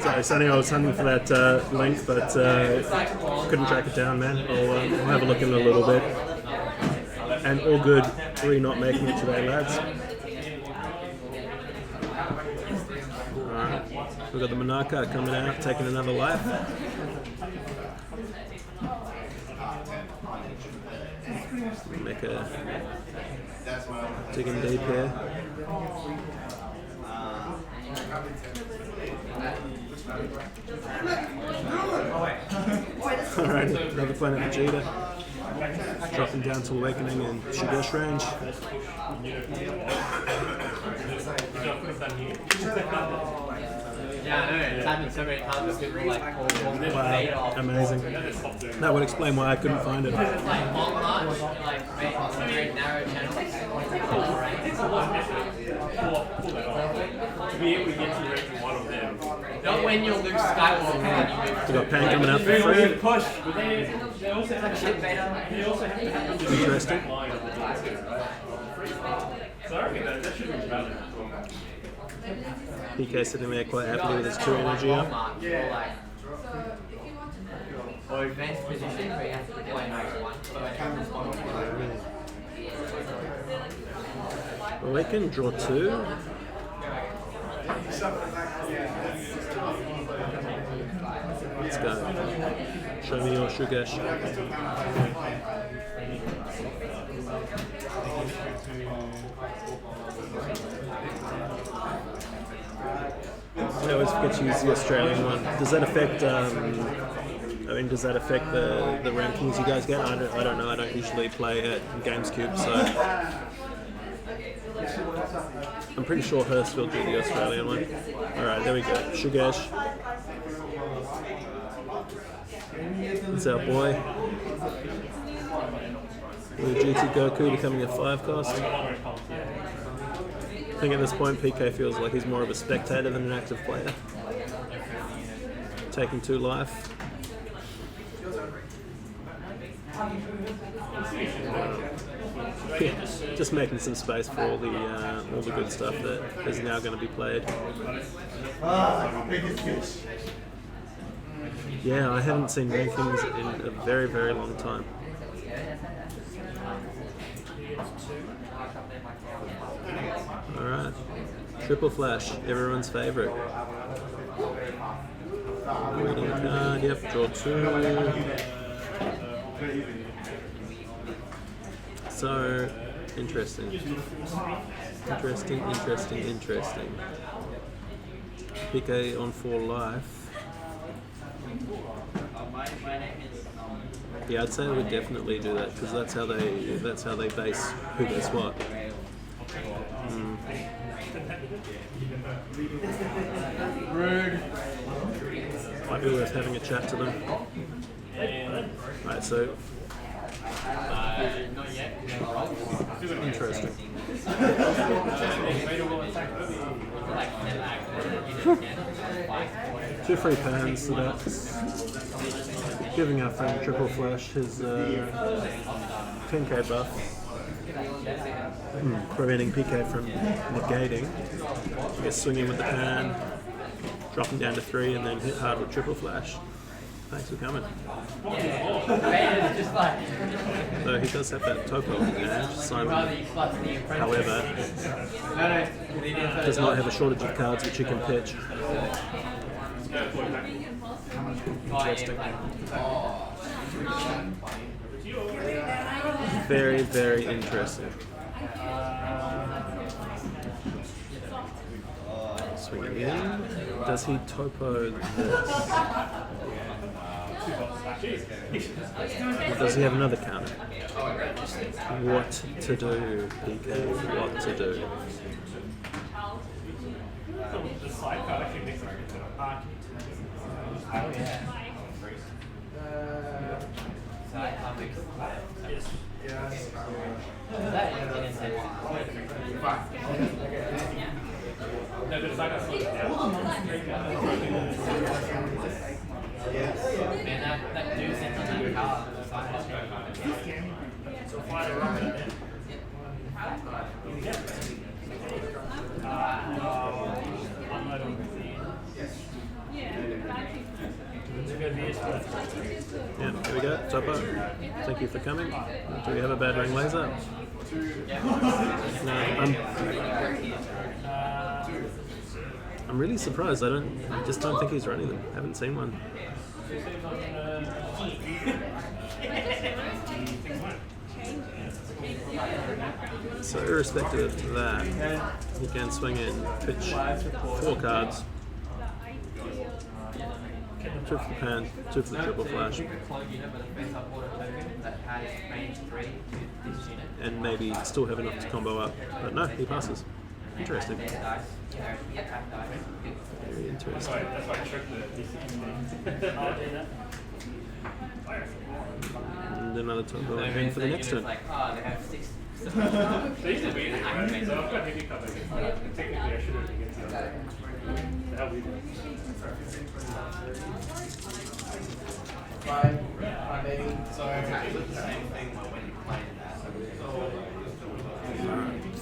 Sorry, Sonny, I was hunting for that link, but couldn't track it down, man. I'll have a look in a little bit. And all good, we're not making it today, lads. Alright. We've got the Monarcha coming out, taking another life. Mecha digging deep here. Alrighty, another planet Vegeta. Dropping down to Awakening and Shigesh range. Yeah, I know. It's happened so many times that people like all fade Wow, off. amazing. That would explain why I couldn't find it. Like long march, like very narrow channels. To be able to get to the range of one of them. Not when you're Luke Skywalker and you move We got Pan coming out for They free. push, but they also have shit beta. they also have to have the Interesting. line of the G2, right? So I reckon that should be valid. PK sitting there quite happily with his 2 energy Long up. march, or like or advanced position where you have to deploy one. Awaken, draw 2. Let's go. Show me your Shugesh. I always forget to use the Australian one. Does that affect? I mean, does that affect the rankings you guys get? I don't know. I don't usually play at GamesCube, so I'm pretty sure Hurst will do the Australian one. All right, there we go. Shugesh. It's our boy. With GT Goku becoming a 5 cost. I think at this point PK feels like he's more of a spectator than an active player. Taking 2 life. Yeah, just making some space for all the good stuff that is now going to be played. Yeah, I haven't seen rankings in a very, very long time. Alright. Triple Flash, everyone's favourite. Reading card, yep, draw 2. So, interesting. Interesting. PK on 4 life. Yeah, I'd say I would definitely do that because that's how they base who gets what. Rude. Might be worth having a chat to them. Right, so Not yet. interesting. 2 free pans, so that's giving our friend Triple Flash his 10k buff. Preventing PK from negating. I guess swinging with the pan, dropping down to 3, and then hit hard with Triple Flash. Thanks for coming. Though he does have that topo advantage, Simon. However, does not have a shortage of cards which he can pitch. Interesting. Very, very interesting. Swinging in. Does he topo this? Or does he have another counter? What to do, PK? What to do? The side card actually makes it into an arc. No, the side card slows down. Man, that dude sent on that car. So fly the rocket. Unload on Yeah, there we go. Topo. Thank you for coming. Do we have a bad ring laser? No, I'm really surprised. I just don't think he's running them. Haven't seen one. So irrespective of that, he can swing in, pitch 4 cards. 2 for the pan, 2 for the triple flash. And maybe still have enough to combo up. But no, he passes. Interesting. Very interesting. That's why I tricked the And another time going in for the next turn. They used to be there, right? So I've got heavy cover against that. Technically, I should have against that. How we do.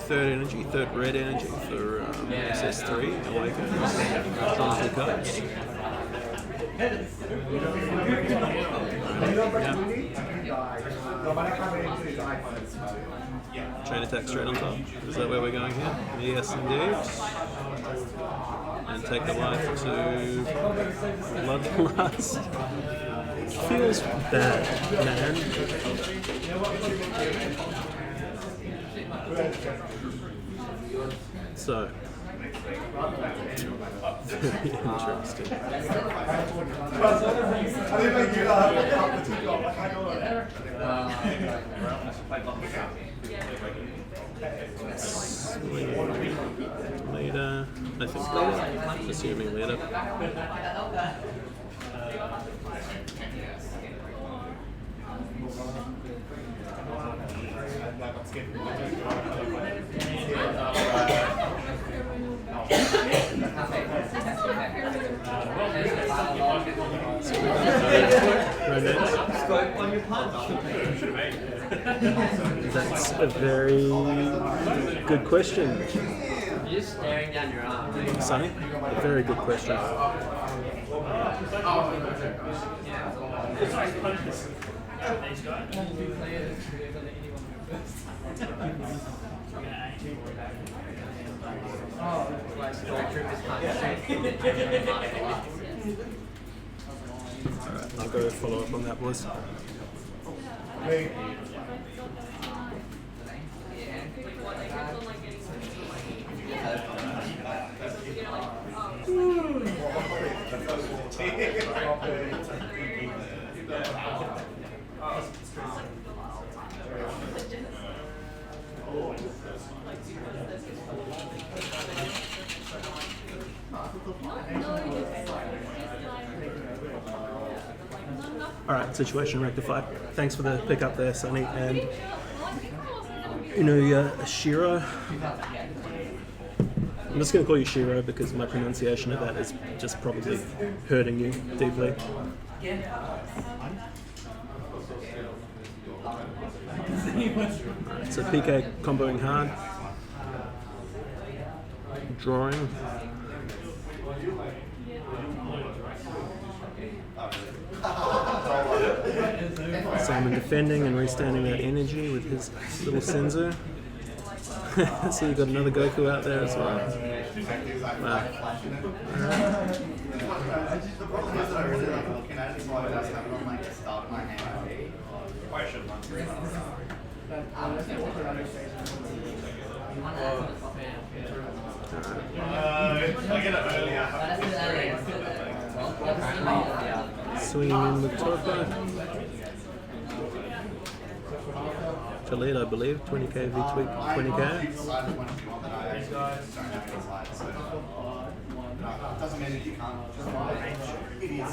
Third energy, third red energy for SS3 Kaioken. Draw 2 cards. Chain attack straight on top. Is that where we're going here? Yes, indeed. And take the life to Bloodlust. Feels bad, man. So, very interesting. Later, I think later, assuming later. That's a very good question. You're just staring down your arm. Sonny, a very good question. Alright, I'll go follow up on that, boys. Alright, situation rectified. Thanks for the pickup there, Sonny. And Shiro. I'm just going to call you Shiro because my pronunciation of that is just probably hurting you deeply. Alright, so PK comboing hard. Drawing. Simon defending and restanding that energy with his little Senzu. So you've got another Goku out there as well. Wow. The problem is that I really like looking at it, so I always have it on like the start of my hand. I should run through that. I get it earlier. Swinging in with Torpo. Toledo, I believe, 20k V-tweak, 20k. Doesn't mean that you can't just it is.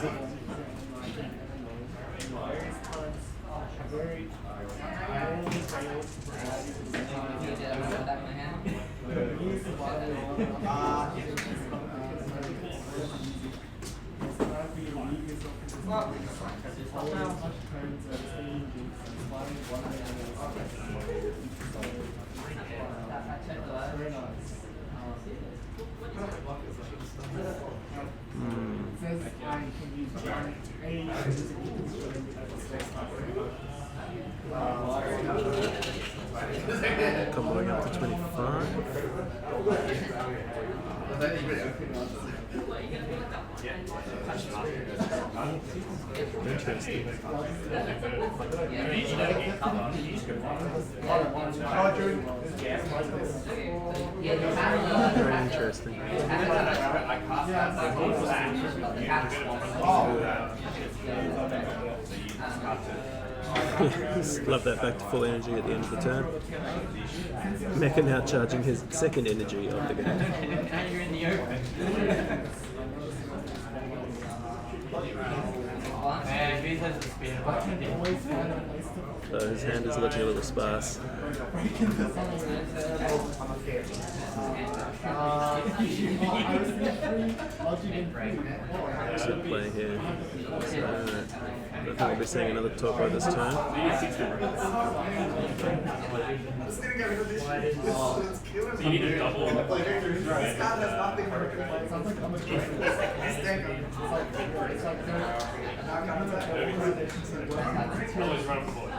Comboing up to 25. Interesting. Very interesting. Love that back to full energy at the end of the turn. Mecha now charging his second energy of the game. Now you're in the open. Man, Beast has the speed So his hand is looking a little sparse. Should play here. So I think we'll be seeing another Torpo this turn. You need to double. This card has nothing Always run forward.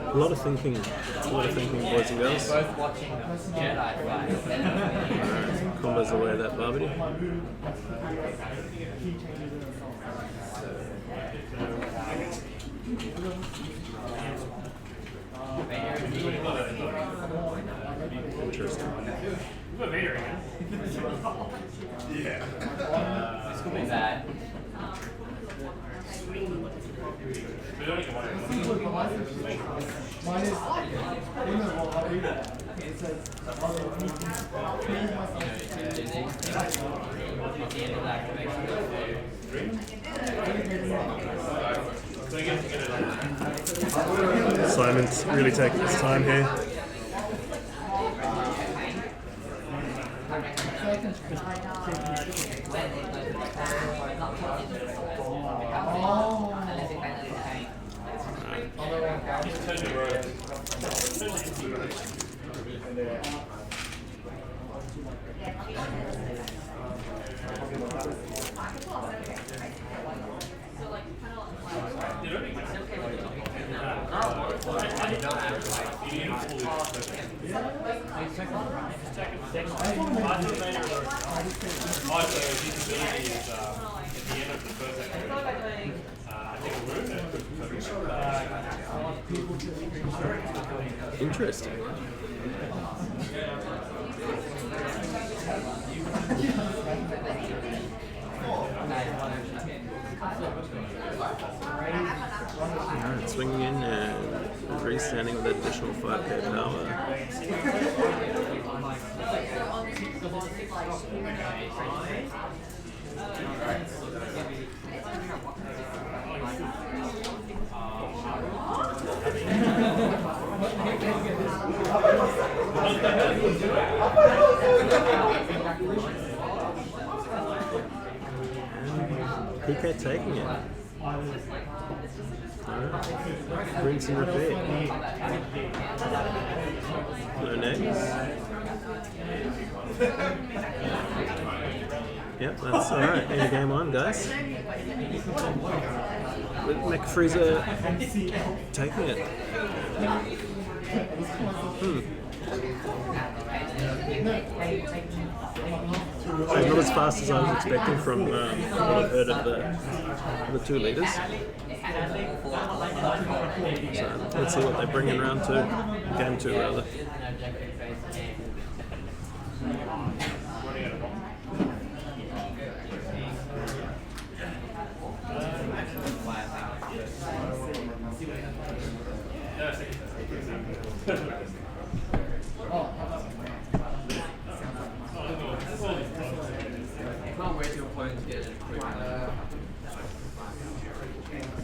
A lot of thinking, boys and girls. both watching Jedi fight. Combos away that Barbary. Interesting. We've got Vader again. This could be bad. We don't even want Simon's really taking his time here. Interesting. Alright, swinging in and freestanding with that additional 5k power. PK taking it. Alright. Rinse and repeat. No names. Yep, that's alright. End of game one, guys. With Mecha Freezer taking it. Not as fast as I was expecting from what I've heard of the 2 leaders. So let's see what they bring in round 2, game 2 rather.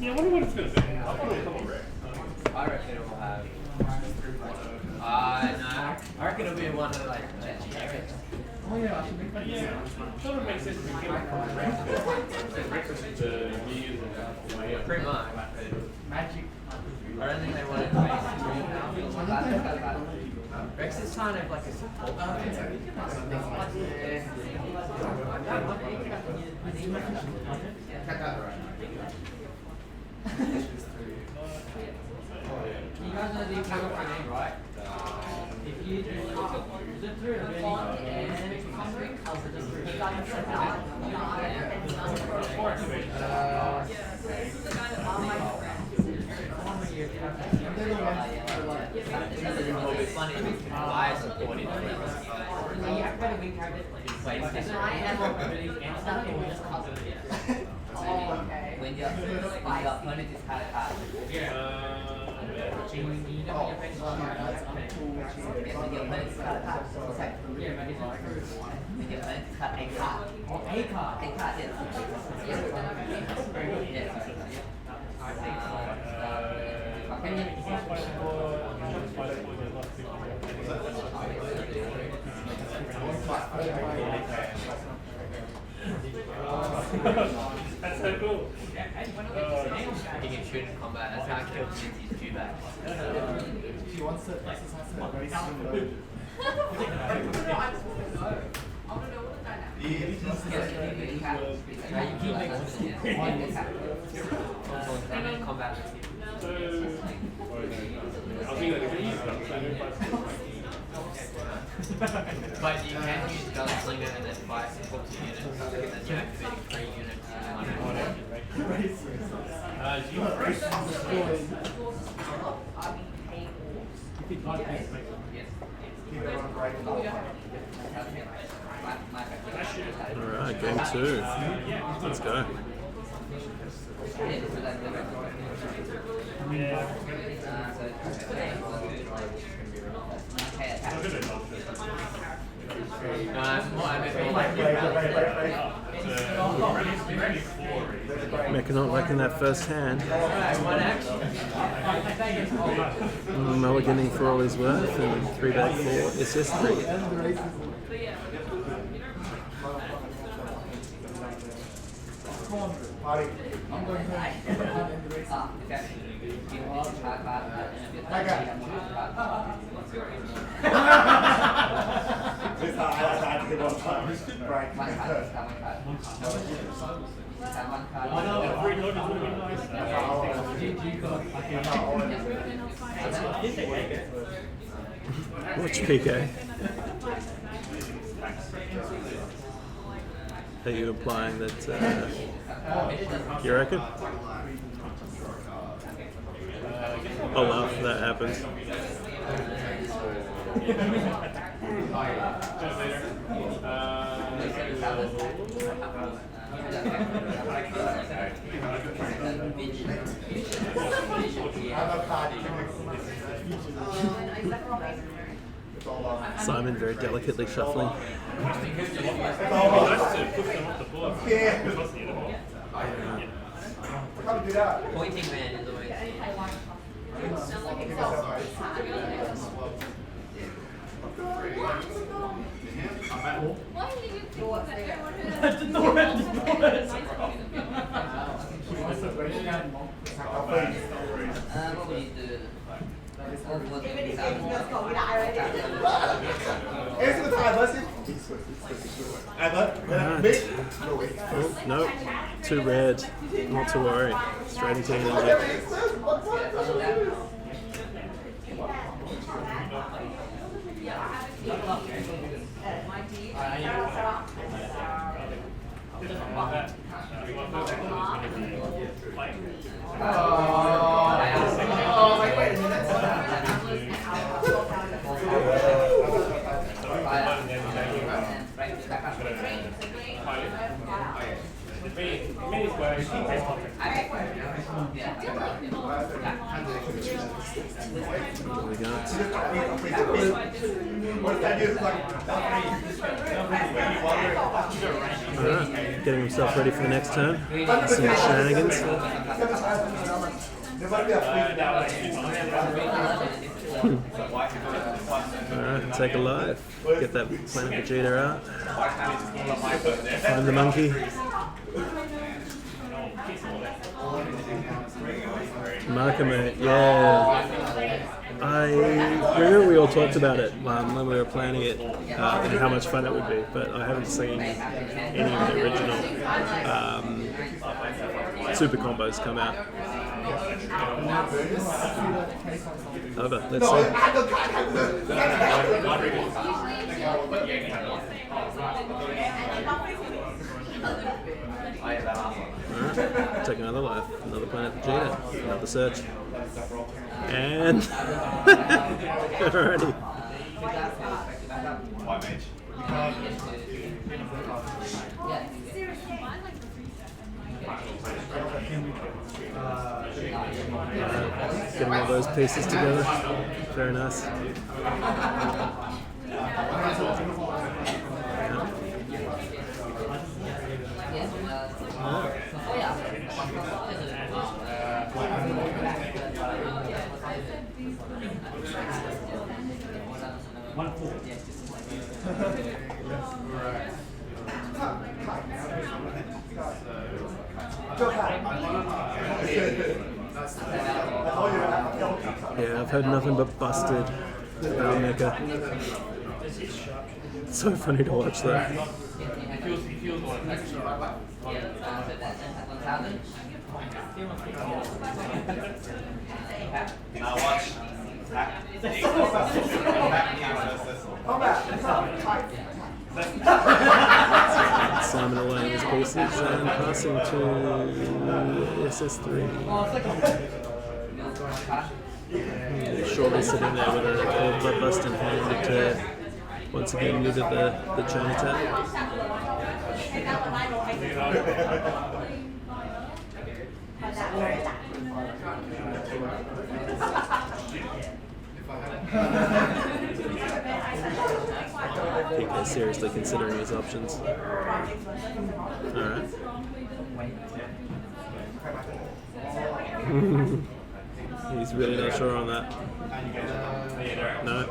Yeah, I wonder what it's going to be. I'll put a couple red. I reckon it will have. No. I reckon it'll be one of like generic. Yeah, that would make sense if we get breakfast with the beers and Pretty much. don't think they want to make Rex is kind of like a support. You guys know the Imperial name, right? If you do zip through and covering color, just through funny why I support it. You have better wing character. Wait, is it I am just cousin? When your opponent is card a card. When your opponent is card a card. When your opponent is card a card. When your opponent is card a card. A card. A card, yes. Yes. That's so cool. He can shoot in combat. That's how I killed Jinzy's two back. She wants to exercise her very soon. Combat. But you can use Gunslinger and then fight 40 units, and then you activate 3 units in one action. Alright, game 2. Let's go. Mecha not liking that first hand. Mulliganing for all his worth and 3 back 4 SS3. I'm going home. Watch PK. Are you implying that you reckon? I'll laugh if that happens. Simon very delicately shuffling. Pointing man is always. What would you do? Oh, no, too red. Not to worry. Straight into energy. Alright, getting himself ready for the next turn. Some shenanigans. Alright, take a life. Get that Planet Vegeta out. Find the monkey. Markham, yeah. I remember we all talked about it when we were planning it and how much fun it would be, but I haven't seen any of the original super combos come out. Over, let's see. Alright, take another life, another planet Vegeta, another search. And alrighty. White mage. Getting all those pieces together. Very nice. Yeah, I've heard nothing but busted about Mecha. It's so funny to watch that. Now watch. Simon away his pieces and passing to SS3. Shortly sitting there with a bloodlust in hand to once again move at the chain attack. PK seriously considering his options. Alright. He's really not sure on that. No.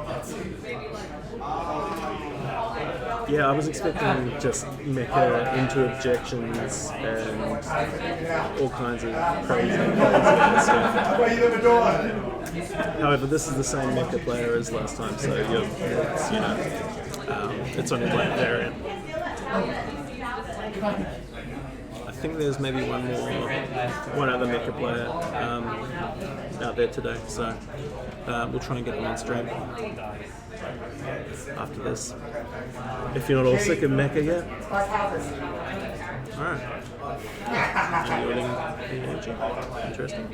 Yeah, I was expecting just Mecha into objections and all kinds of crazy stuff. However, this is the same Mecha player as last time, so it's only one variant. I think there's maybe one other Mecha player out there today, so we'll try and get them on stream after this. If you're not all sick of Mecha yet. Alright. Interesting.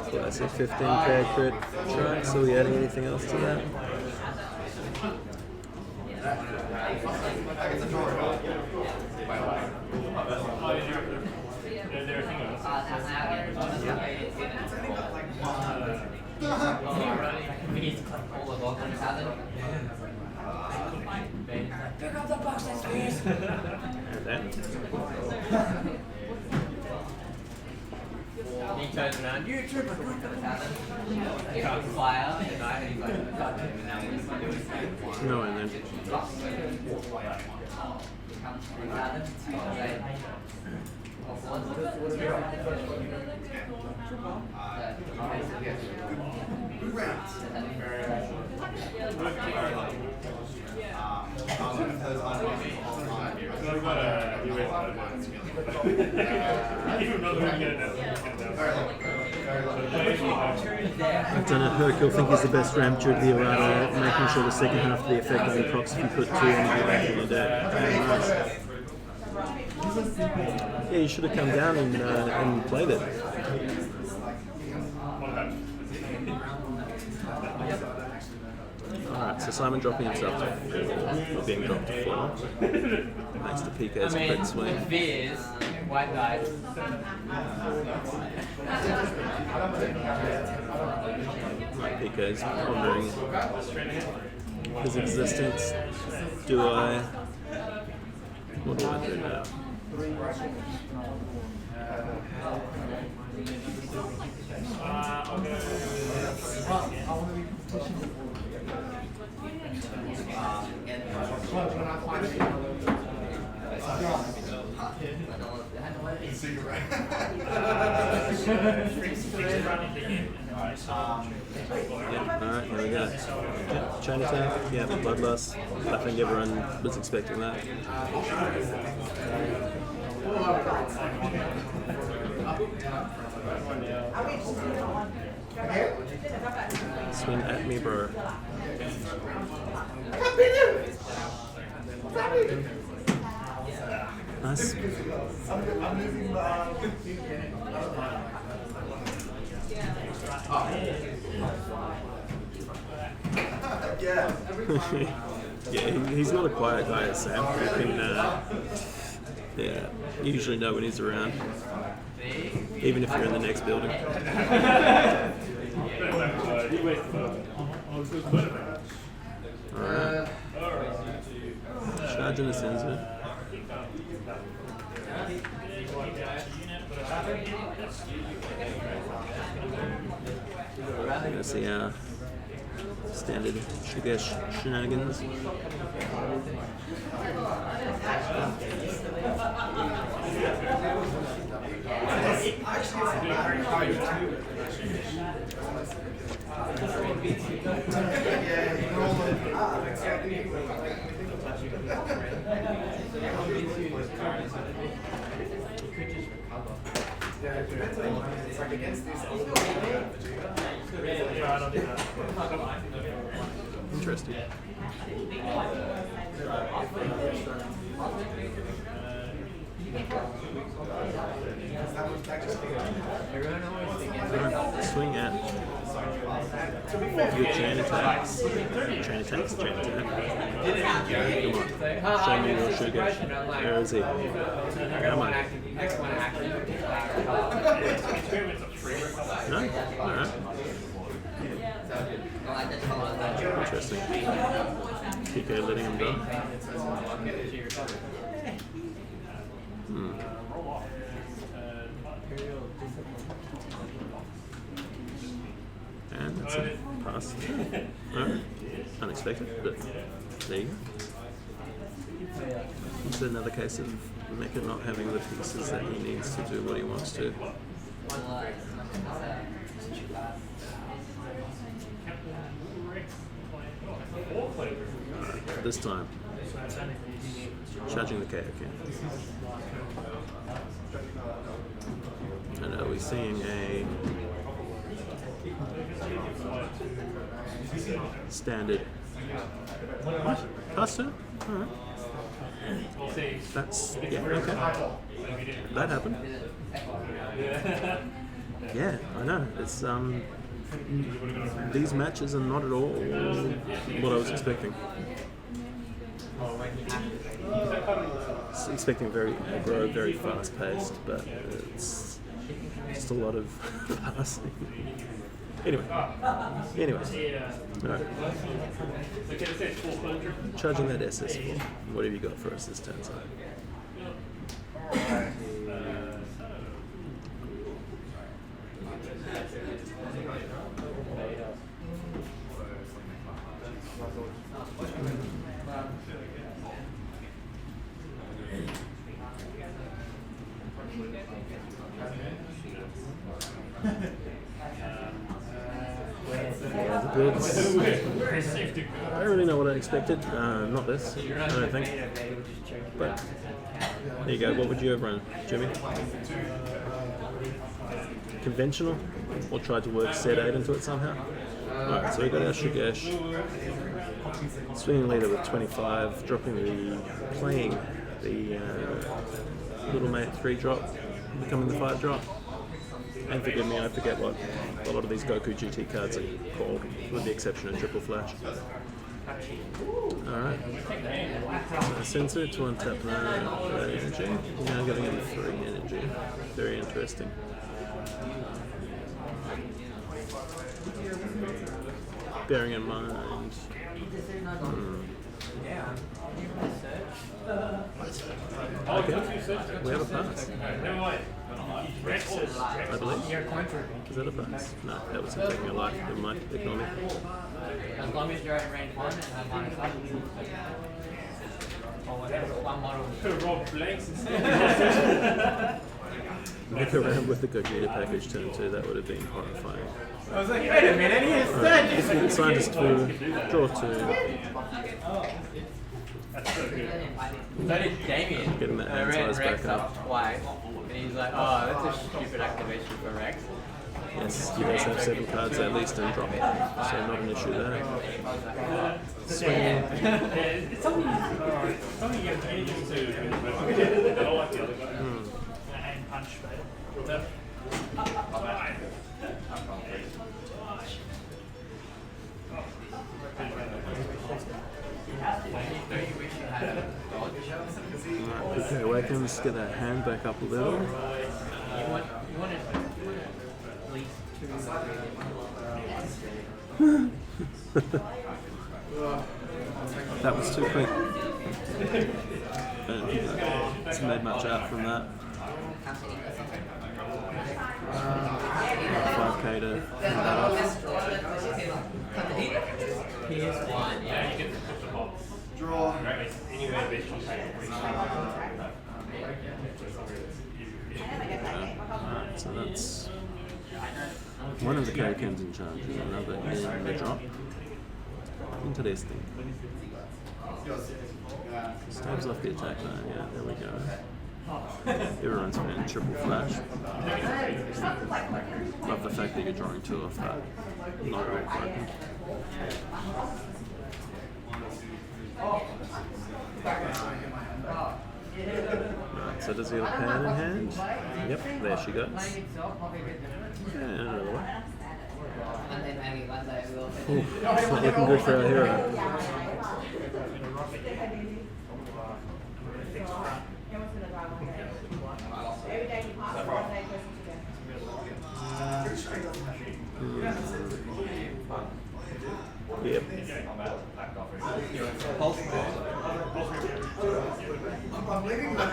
So that's a 15k crit try, so are we adding anything else to that? Pick up the boxes, please. And then. He turns around, you trooper, he got fire, and he's like, God damn it, now we're doing No, and then. I've done it. Hercule think he's the best ramp during the errata, making sure the second half of the effect only procs if you put 2 energy back in your deck. Nice. Yeah, you should have come down and played it. Alright, so Simon dropping himself to 4, or being dropped to 4. Thanks to PK's crit swing. Fears, white guys. Right, PK's pondering his existence. What do I do now? I'll go. Yeah, alright, here we go. Yeah, chain attack, yeah, bloodlust. I think everyone was expecting that. Swing at me, bro. Nice. Yeah, he's not a quiet guy, Sam. You can, yeah, you usually know when he's around, even if you're in the next building. Alright. Charging the sensor. Let's see our standard Shigesh shenanigans. Interesting. Swing at your chain attacks. Chain attacks, chain attack. Come on. Show me your sugar. Where is he? Come on. No? Alright. Interesting. Kiko letting him go. And that's a pass. Alright. Unexpected, but there you go. It's another case of Mecha not having the pieces that he needs to do what he wants to. Alright, this time, charging the Kaioken. And are we seeing a standard pass turn? Alright. That's, yeah, okay. That happened. Yeah, I know. It's, these matches are not at all what I was expecting. Expecting very aggro, very fast paced, but it's just a lot of passing. Anyway. Alright. Charging that SS4. What have you got for us this turn, side? Yeah, the builds. I don't really know what I expected. Not this, I don't think. But there you go. What would you have run, Jimmy? Conventional, or tried to work set 8 into it somehow? Alright, so we got our Shigesh. Swinging leader with 25, playing the little mate 3 drop, becoming the 5 drop. And forgive me, I forget what a lot of these Goku GT cards are called, with the exception of Triple Flash. Alright. So sensor to untap that energy. Now getting in 3 energy. Very interesting. Bearing in mind. Okay, we have a pass. I believe. Is that a pass? No, that was him taking a life. Never mind. Ignore me. As long as you're in range 1 and I'm on a or whatever, one model. Roll blanks instead. Nick around with the Gogeta package turn 2, that would have been horrifying. I was like, wait a minute, he is third. Scientist 2, draw 2. That's so good. So did Damien. Getting that I hand ran size Rex back up. up twice, and he's like, oh, that's a stupid activation for Rex. Yes, you guys have 7 cards at least and drop it. So not an issue there. Swing. It's something you get used to. I don't like the other guy. And punch, mate. Okay, Wakens, get that hand back up a little. You want at least 2 That was too quick. It's made much out from that. 5k to finish that off. PS1, Yeah, you get to put the box. Draw. Anywhere based So that's one of the Kaioken's in charge, and another in the drop. Interesting. Stabs off the attack there, yeah, there we go. Everyone's fan, triple flash. Love the fact that you're drawing 2 off that. Not really broken. Right, so does he have a pen in hand? Yep, there she goes. And another one. Ooh, it's not looking good for our hero. Yep. I'm leaving the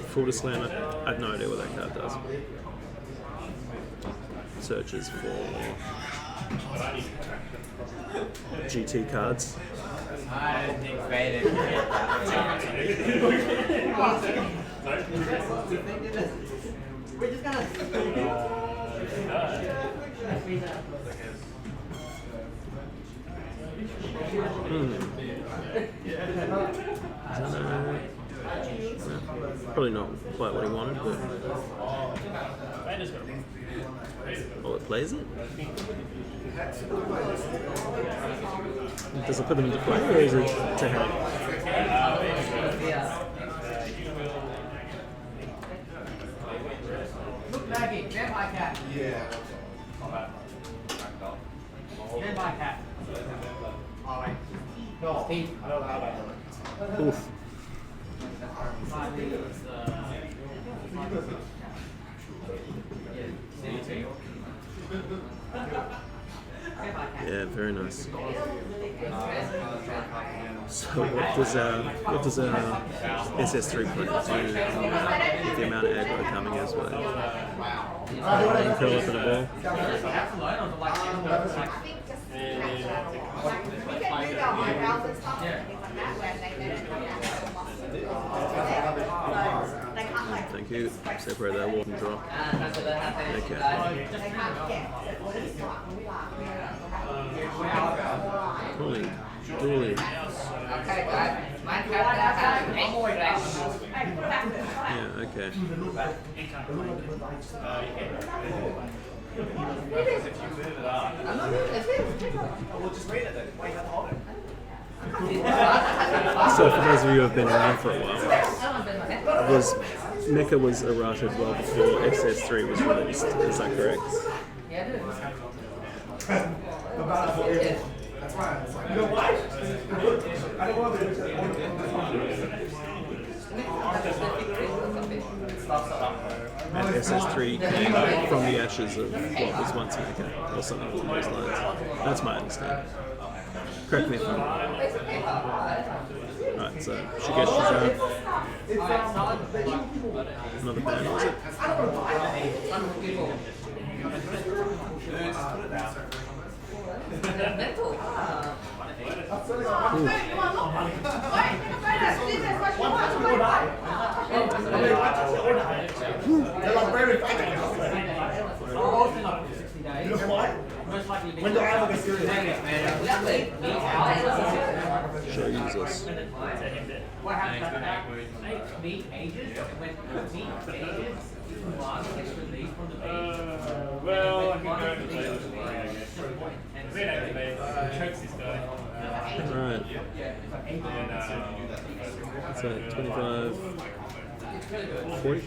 Full disclaimer, I have no idea what that card does. Searches for GT cards. I don't think Vader can get that. We're just gonna. Probably not quite what he wanted, but oh, it plays it? Does it put them into play, or is it to hand? Look, Maggie, vampire cat. Yeah. Vampire cat. Alright. No, Steve. Oof. Yeah, very nice. So what does SS3 play do with the amount of aggro coming his way? And curl up in a ball. Thank you. Separate that wall and drop. Okay. Holy. Yeah, okay. So for those of you who have been around for a while, Mecha was errated well before SS3 was released. Is that correct? That's right. You know why? I don't want And SS3 came from the ashes of what was once Mecha, or something along those lines. That's my understanding. Correct me if I'm wrong. Right, so Shigeshi another band, was it? When do I have a serious Show users. What happened? Meat ages? When meat ages, log gets released from the base. Well, I can go to the playlist for I guess. Then activate, chokes this guy. Right. So 25, 40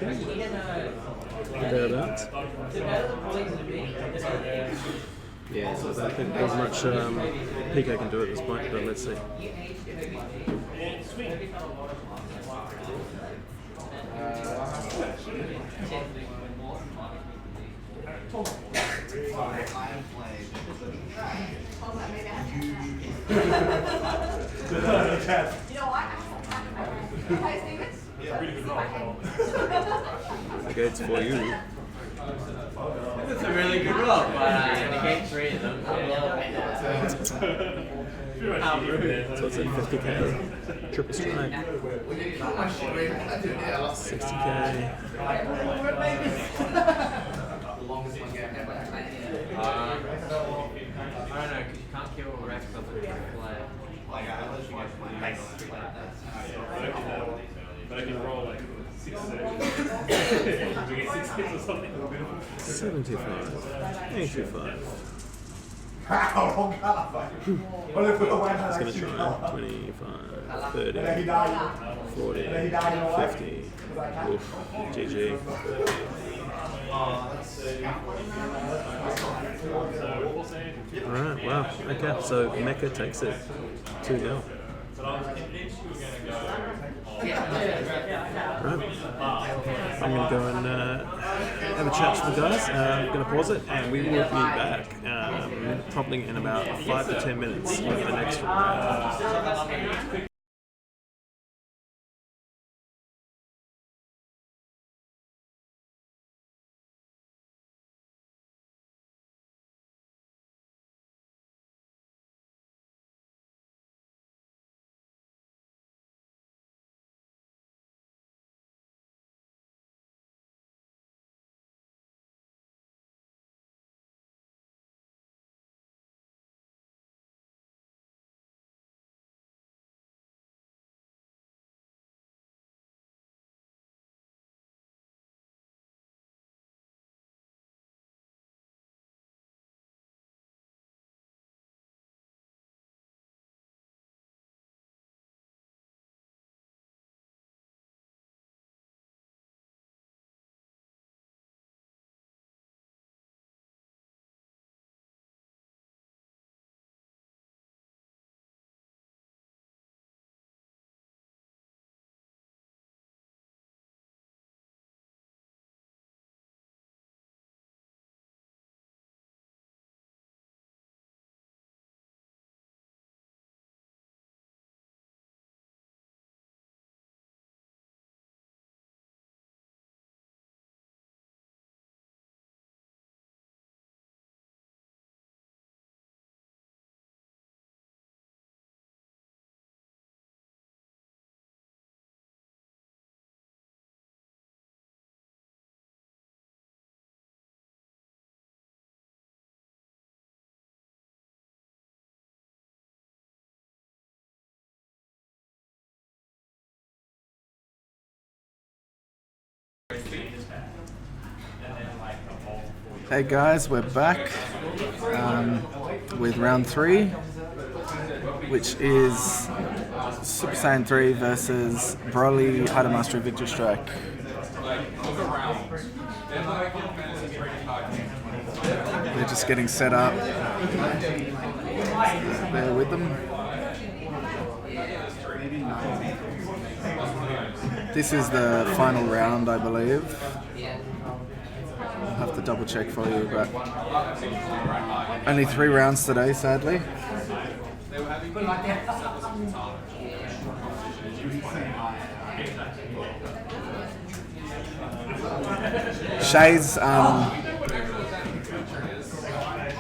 thereabouts. Yeah, so I don't think there's much PK can do at this point, but let's see. Okay, it's for you. It's a really good roll, but negate 3 of them. So it's at 50k, triple strike, 60k. I don't know, because you can't kill Rex off with a flag. But I can roll like 6 seconds. We get 6 hits or something. 75, 85. It's going to try 25, 30, 40, 50. Oof, GG. Alright, wow. Okay, so Mecha takes it 2-0. Right. I'm going to go and have a chat to the guys. I'm going to pause it and we will be back probably in about 5 to 10 minutes with the next round. Hey guys, we're back with round 3, which is Super Saiyan 3 versus Broly How to Master a Victory Strike. They're just getting set up. Bear with them. This is the final round, I believe. I'll have to double check for you, but only 3 rounds today, sadly. Put it like that.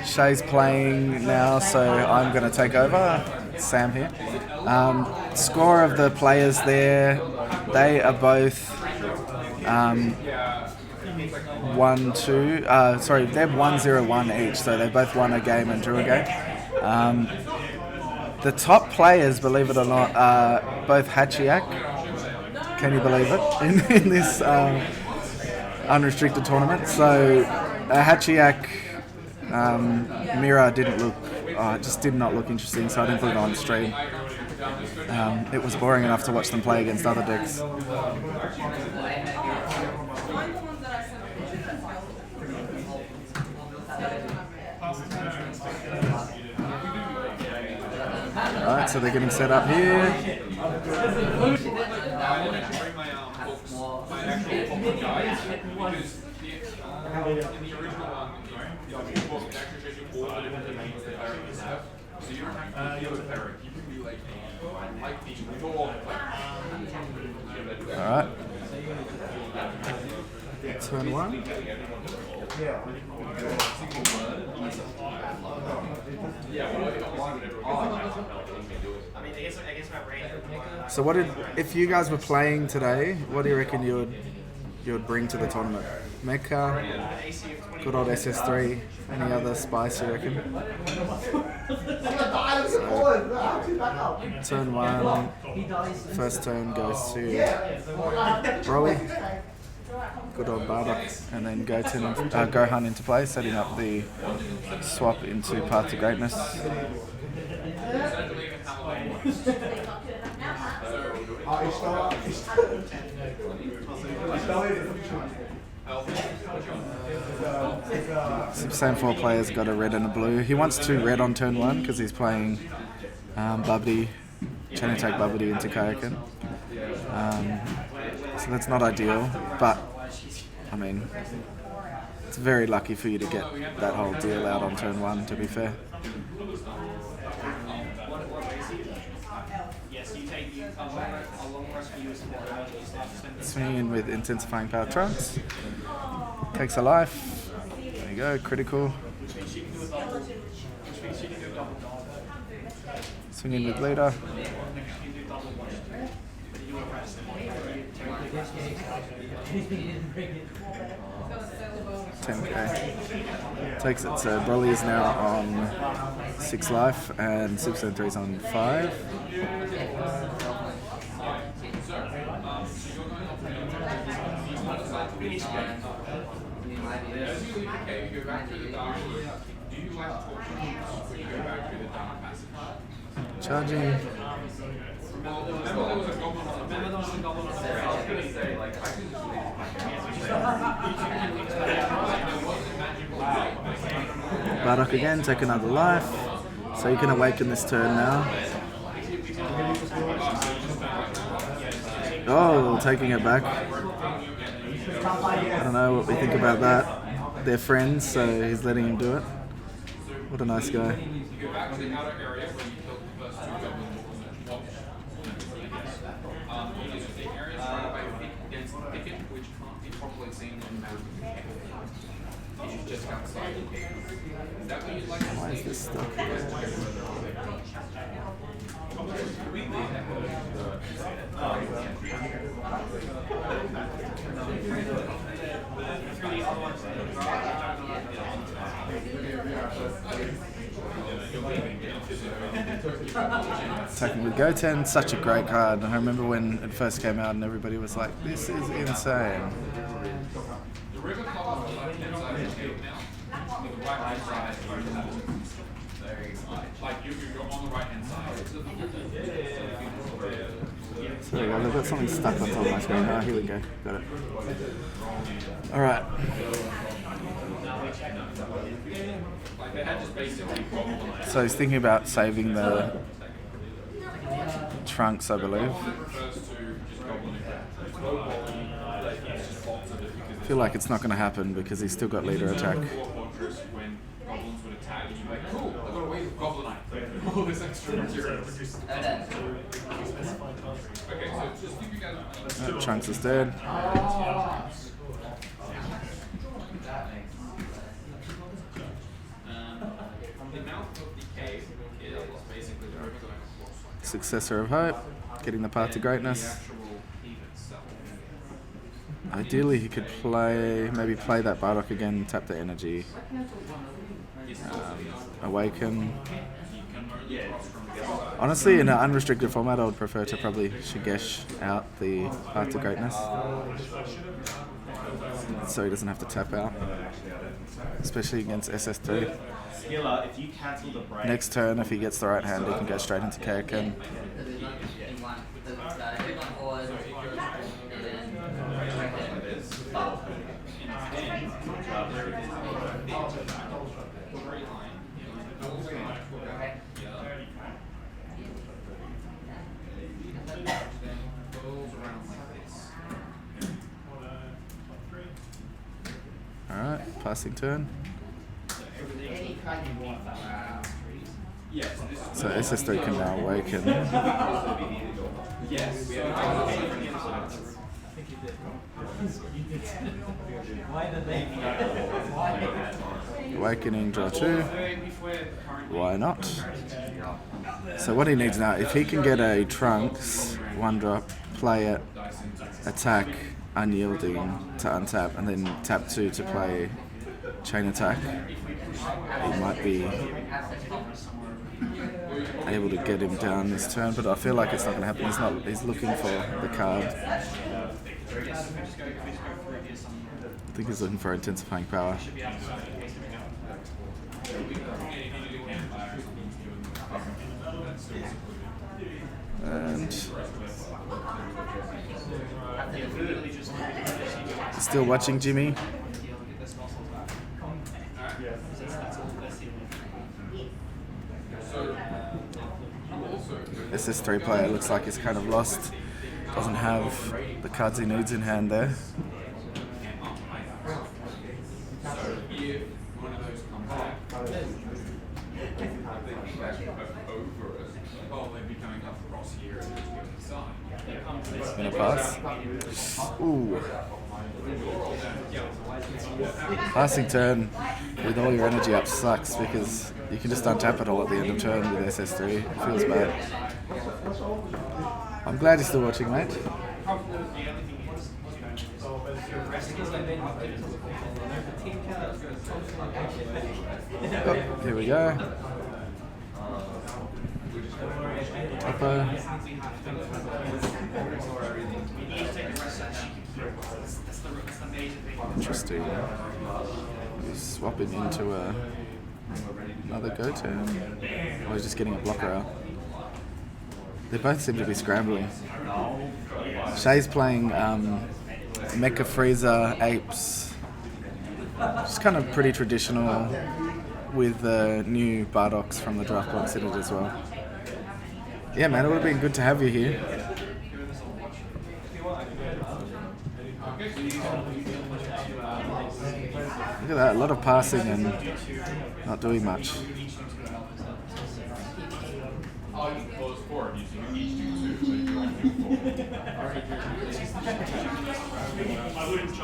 Shay's playing now, so I'm going to take over. Sam here. Score of the players there, they are both 1-2. Sorry, they're 1-0-1 each, so they both won a game and drew a game. The top players, believe it or not, are both Hachiak. Can you believe it? In this unrestricted tournament. So Hachiak Mira didn't look, it just did not look interesting, so I didn't put it on stream. It was boring enough to watch them play against other decks. Alright, so they're getting set up here. Alright. Turn one. So what if you guys were playing today, what do you reckon you would bring to the tournament? Mecha, good old SS3, any other spice you reckon? So, turn one, first turn goes to Broly, good old Bardock, and then Gohan into play, setting up the swap into Path to Greatness. Same four players got a red and a blue. He wants 2 red on turn 1 because he's playing Babidi, chain attack Babidi into Kaioken. So that's not ideal, but I mean, it's very lucky for you to get that whole deal out on turn 1, to be fair. Swinging in with Intensifying Power Trunks. Takes a life. There you go, critical. Swinging with Leader. 10k. Takes it, so Broly is now on 6 life and Super 3 is on 5. Charging. Bardock again, take another life. So you can awaken this turn now. Oh, taking it back. I don't know what we think about that. They're friends, so he's letting him do it. What a nice guy. Why is this stuck here? Attacking with Goten, such a great card. I remember when it first came out and everybody was like, this is insane. So there we go, they've got something stuck on top of my screen. Oh, here we go, got it. Alright. So he's thinking about saving the trunks, I believe. I feel like it's not going to happen because he's still got leader attack. all this extra material. Trunks is dead. Successor of Hope, getting the path to greatness. Ideally, he could maybe play that Bardock again, tap the energy, awaken. Honestly, in an unrestricted format, I would prefer to probably Shigesh out the path to greatness, so he doesn't have to tap out, especially against SS3. Skiller, if you cancel the break. Next turn, if he gets the right hand, he can go straight into Kaioken. Alright, passing turn. So SS3 can now awaken. Awakening, draw 2. Why not? So what he needs now, if he can get a Trunks, 1-drop, play it, attack, unyielding to untap, and then tap 2 to play chain attack, he might be able to get him down this turn, but I feel like it's not going to happen. He's looking for the card. I think he's looking for intensifying power. And still watching Jimmy. SS3 player looks like he's kind of lost. Doesn't have the cards he needs in hand there. Gonna pass. Ooh. Passing turn with all your energy up sucks because you can just untap it all at the end of turn with SS3. It feels bad. I'm glad you're still watching, mate. Oh, here we go. Upper. Interesting. He's swapping into another go turn. Or he's just getting a blocker out. They both seem to be scrambling. Shay's playing Mecha Freezer Apes. Just kind of pretty traditional with the new Bardocks from the draft considered as well. Yeah, man, it would have been good to have you here. Look at that, a lot of passing and not doing much.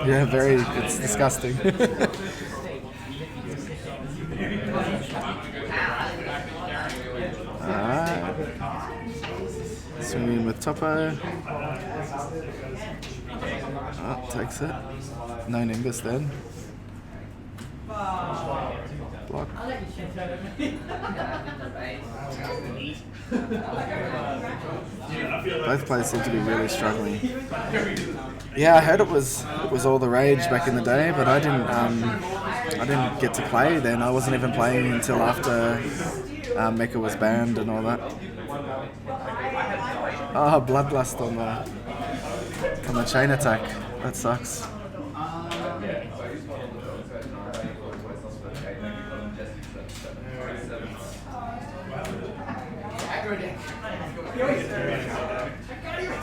Yeah, it's disgusting. Alright. Swinging with Topo. Oh, takes it. No Nimbus then. Block. Both players seem to be really struggling. Yeah, I heard it was all the rage back in the day, but I didn't get to play then. I wasn't even playing until after Mecha was banned and all that. Oh, Bloodlust on the chain attack. That sucks.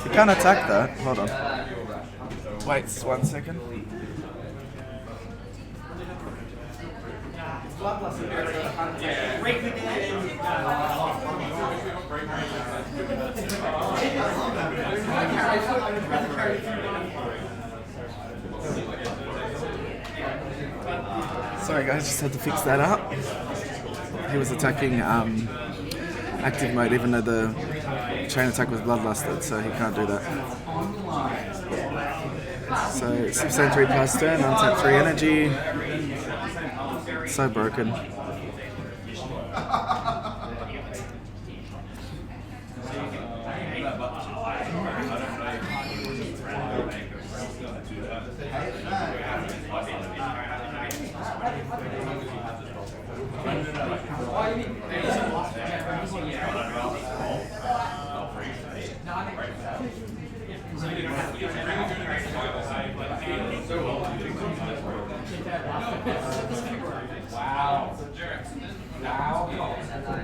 You can't attack that. Hold on. Wait 1 second. Sorry guys, just had to fix that up. He was attacking active mode even though the chain attack was bloodlusted, so he can't do that. So 603 plus turn, untap 3 energy. So broken.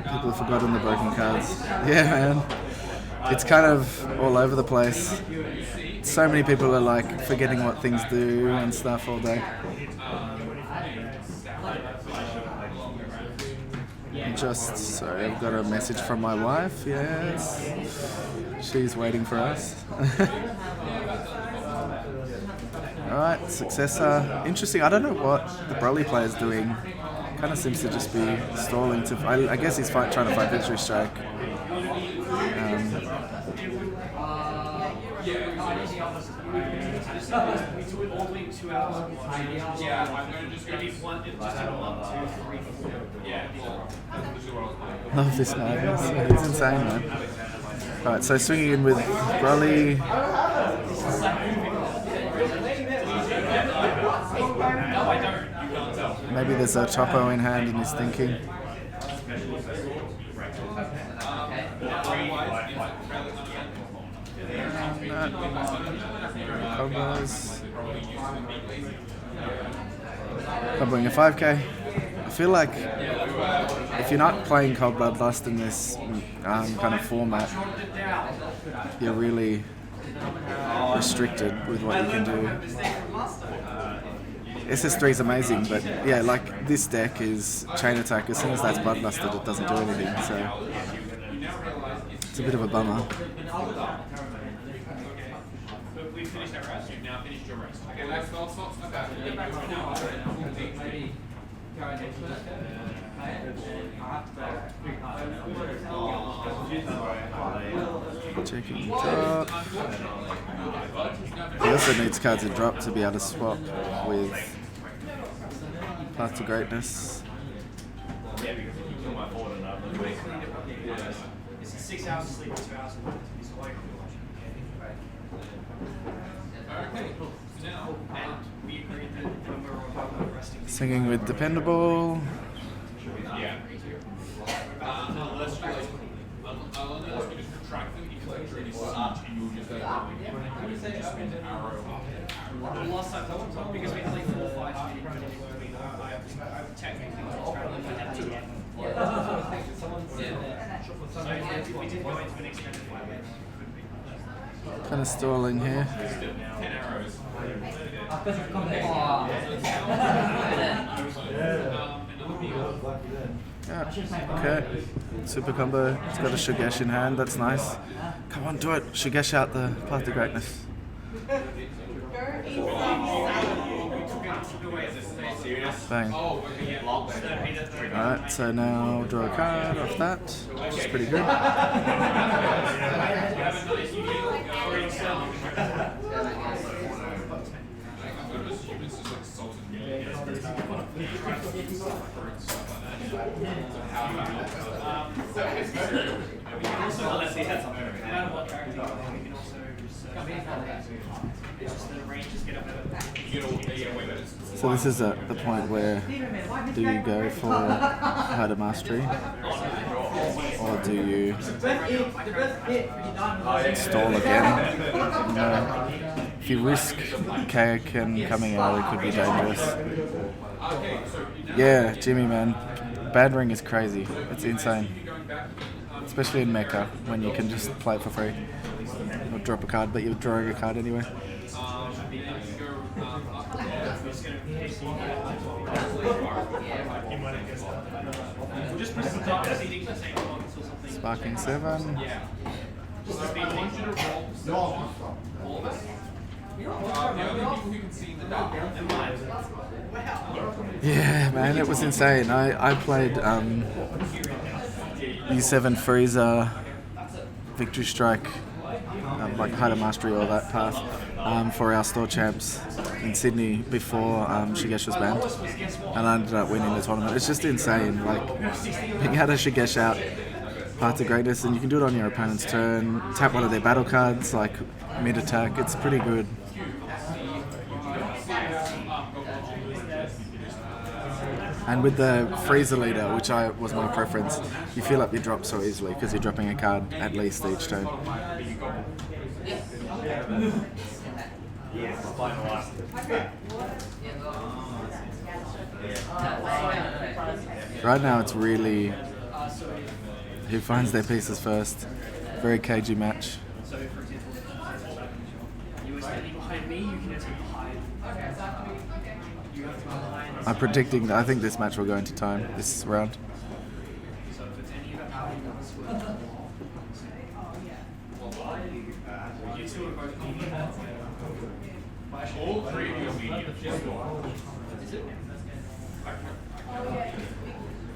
People have forgotten the broken cards. Yeah, man. It's kind of all over the place. So many people are like forgetting what things do and stuff all day. Sorry, I've got a message from my wife. Yes. She's waiting for us. Alright, successor. Interesting. I don't know what the Broly player's doing. Kind of seems to just be stalling to. I guess he's trying to fight Victory Strike. Love this madness. It's insane, man. Alright, so swinging in with Broly. Maybe there's a Chopo in hand and he's thinking. Combos. Comboing a 5k. I feel like if you're not playing Cold Bloodlust in this kind of format, you're really restricted with what you can do. SS3 is amazing, but yeah, like this deck is chain attack. As soon as that's bloodlusted, it doesn't do anything, so it's a bit of a bummer. We finished our rest. You've now finished your rest. Okay, let's stop. Checking drop. He also needs cards to drop to be able to swap with Path to Greatness. Yeah, because if you kill my forward enough, It's 6 hours of sleep, 2 hours of work. He's awake. Okay, cool. So now, and we agreed that when we're all talking about resting. Singing with Dependable. yeah. Unless you I'll only ask you to contract them if you're in siege and you'll just just spend an arrow up. Last time, because we had like 4 fights, we didn't really work. I technically was traveling for that again. So if we did go into an extended fight, Kind of stalling here. 10 arrows. Yeah. Okay. Super combo. It's got a Shugesh in hand. That's nice. Come on, do it. Shugesh out the Path to Greatness. Bang. Alright, so now draw a card off that, which is pretty good. also, unless he had something, no matter what character you play, we can also it's just the range just get up there. So this is at the point where do you go for harder mastery, or do you stall again? If you risk Kaioken coming out, it could be dangerous. Yeah, Jimmy, man, bad ring is crazy. It's insane, especially in Mecha when you can just play it for free or drop a card, but you're drawing a card anyway. Just press the top seating the same one or something. Sparking 7. So I want you to roll perception. All of us. The only people who can see in the dark. Yeah, man, it was insane. I played U7 Freezer, Victory Strike, like Height of Mastery, all that path, for our store champs in Sydney before Shigesh was banned, and I ended up winning the tournament. It's just insane, like being able to Shigesh out Path of Greatness, and you can do it on your opponent's turn, tap one of their battle cards, like mid-attack. It's pretty good. And with the Freezer leader, which was my preference, you fill up your drop so easily because you're dropping a card at least each turn. Right now it's really who finds their pieces first. Very cagey match. So, for example, you were standing behind me, you can attack behind. You have to go behind. I'm predicting, I think this match will go into time, this round. So, if it's any of the power you want to switch. You two are both All three of you are medium.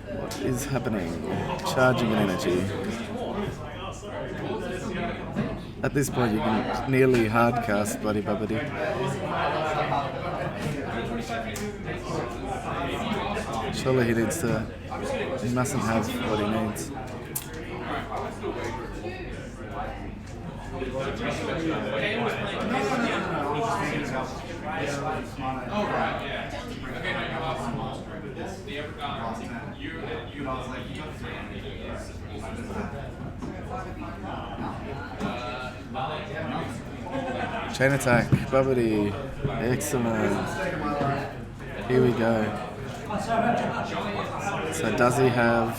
What is happening? Charging an energy. At this point you can nearly hard cast Bloody Bubbity. Surely he mustn't have what he needs. Oh, right, yeah. Okay, no, you are some monster. Chain attack, Bubbity. Excellent. Here we go. So does he have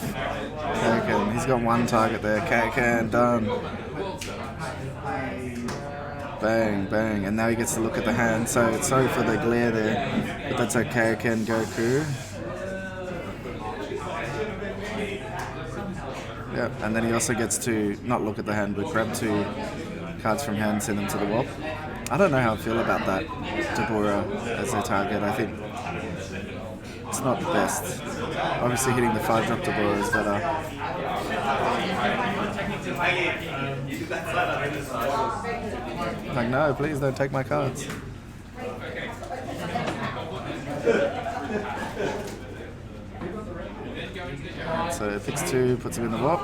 Kaioken? He's got one target there. Kaioken, done. Bang, bang. And now he gets to look at the hand. So sorry for the glare there, but that's okay. Kaioken, Goku. Yep, and then he also gets to not look at the hand, but grab two cards from hand and send them to the wall. I don't know how I feel about that, Tabora as a target. I think it's not the best. Obviously hitting the 5-drop Tabora is better. Like, no, please don't take my cards. So picks 2, puts him in the warp.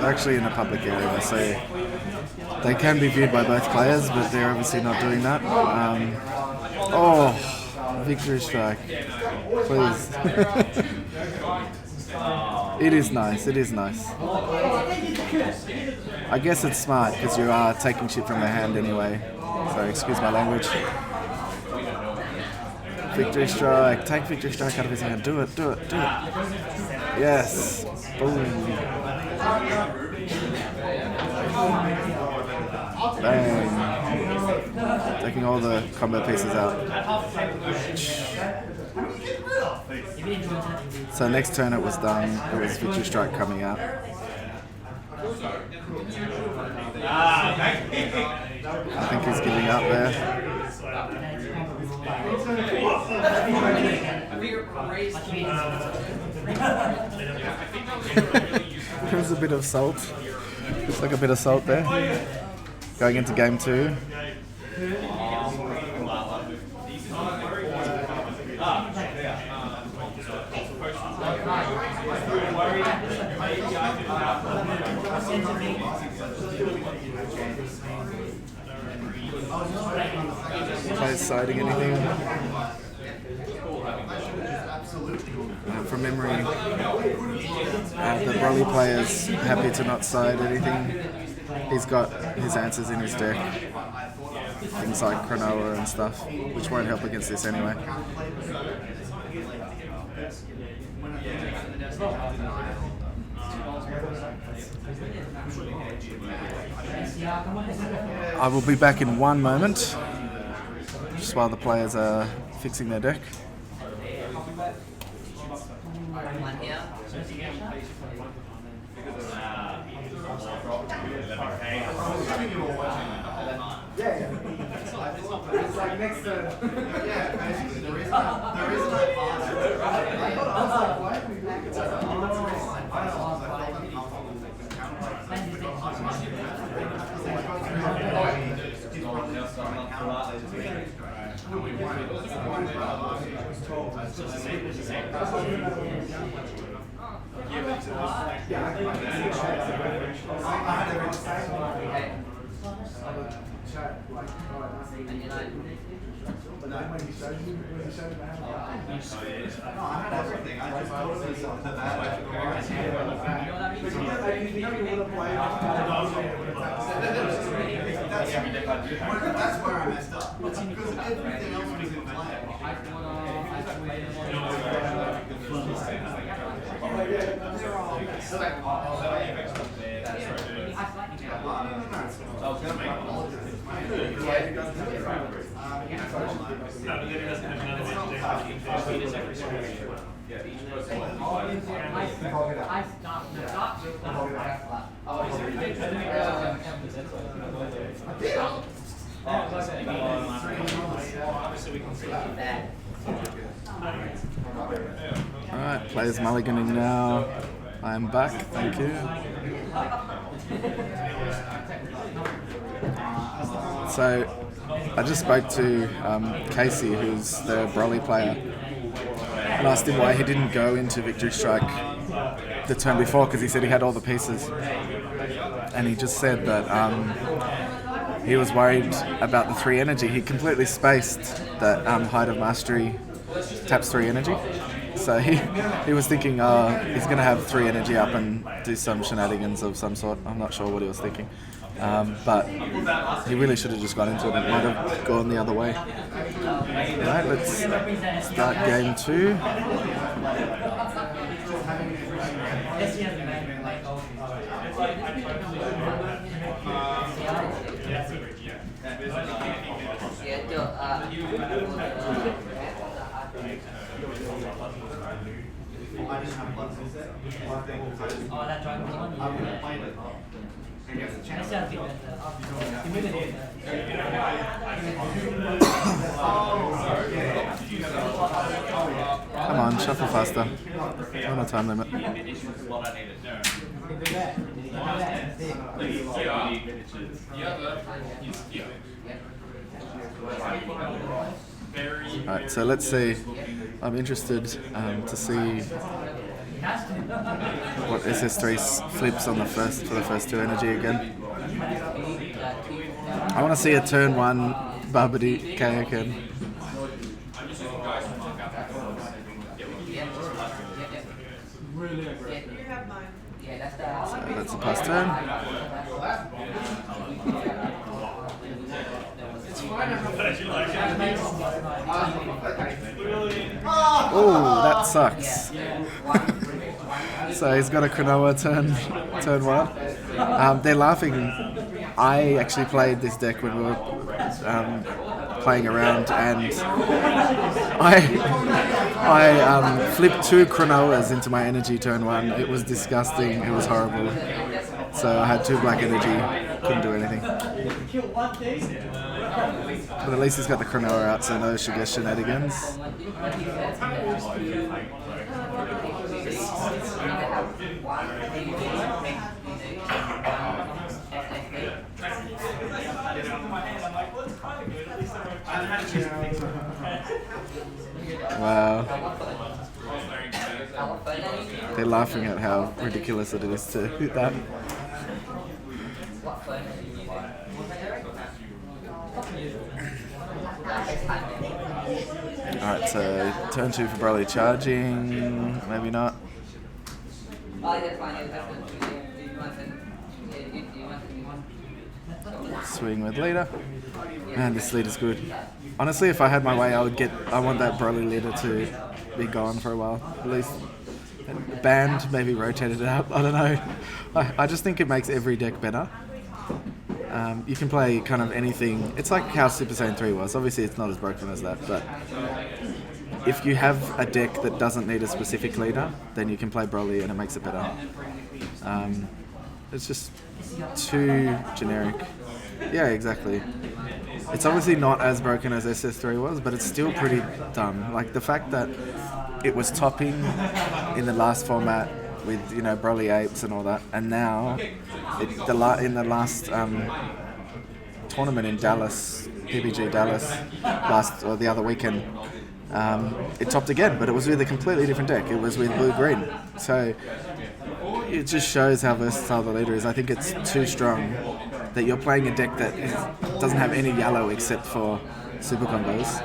Actually in a public area, so they can be viewed by both players, but they're obviously not doing that. Oh, Victory Strike, please. It is nice, it is nice. I guess it's smart because you are taking shit from their hand anyway, so excuse my language. Victory Strike, take Victory Strike out of his hand, do it, do it, do it. Yes, boom. Bang. Taking all the combo pieces out. So next turn it was done, it was Victory Strike coming out. I think he's giving up there. There's a bit of salt. Looks like a bit of salt there. Going into game 2. Players siding anything? From memory, the Broly player's happy to not side anything. He's got his answers in his deck. Things like Cronoa and stuff, which won't help against this anyway. I will be back in one moment, just while the players are fixing their deck. One here. It's like next to. Yeah, basically. The reason I passed it. I was like, why did we make it? I had everything. I just totally saw that. That's where I messed up. Because everything else was in play. Alright, players mulliganing now. I am back, thank you. So, I just spoke to Casey, who's the Broly player, and asked him why he didn't go into Victory Strike the turn before, because he said he had all the pieces. And he just said that he was worried about the 3 energy. He completely spaced that Height of Mastery taps 3 energy. So he was thinking he's going to have 3 energy up and do some shenanigans of some sort. I'm not sure what he was thinking. But he really should have just gone into it. It might have gone the other way. Alright, let's start game 2. Come on, shuffle faster. On a time limit. Alright, so let's see. I'm interested to see what SS3 flips on for the first 2 energy again. I want to see a turn 1 Babidi Kaioken. So that's a pass turn. Oh, that sucks. So he's got a Cronoa turn 1. They're laughing. I actually played this deck when we were playing around, and I flipped 2 Cronoas into my energy turn 1. It was disgusting. It was horrible. So I had 2 black energy. Couldn't do anything. But at least he's got the Cronoa out, so no sugar shenanigans. Wow. They're laughing at how ridiculous it is to hit that. Alright, so turn 2 for Broly charging, maybe not. Swing with leader. Man, this leader's good. Honestly, if I had my way, I want that Broly leader to be gone for a while. At least banned, maybe rotated it up, I don't know. I just think it makes every deck better. You can play kind of anything. It's like how Super Saiyan 3 was. Obviously, it's not as broken as that, but if you have a deck that doesn't need a specific leader, then you can play Broly and it makes it better. It's just too generic. Yeah, exactly. It's obviously not as broken as SS3 was, but it's still pretty dumb. Like the fact that it was topping in the last format with, you know, Broly Apes and all that, and now in the last tournament in Dallas, PBG Dallas, the other weekend, it topped again, but it was with a completely different deck. It was with blue-green. So it just shows how versatile the leader is. I think it's too strong that you're playing a deck that doesn't have any yellow except for super combos.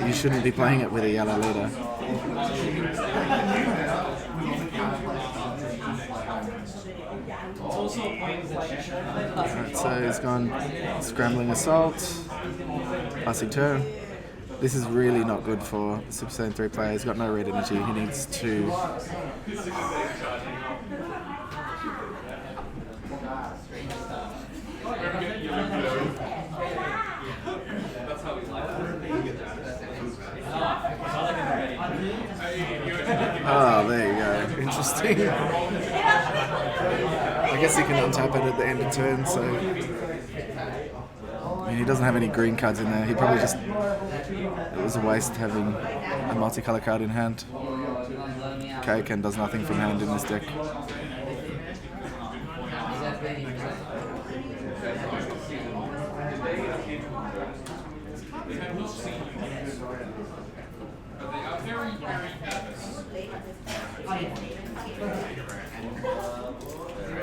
You shouldn't be playing it with a yellow leader. Alright, so he's gone Scrambling Assault, passing turn. This is really not good for the Super Saiyan 3 player. He's got no red energy. He needs to... Oh, there you go. Interesting. I guess he can untap it at the end of turn, so... I mean, he doesn't have any green cards in there. He probably just... It was a waste having a multicolor card in hand. Kaioken does nothing from hand in this deck.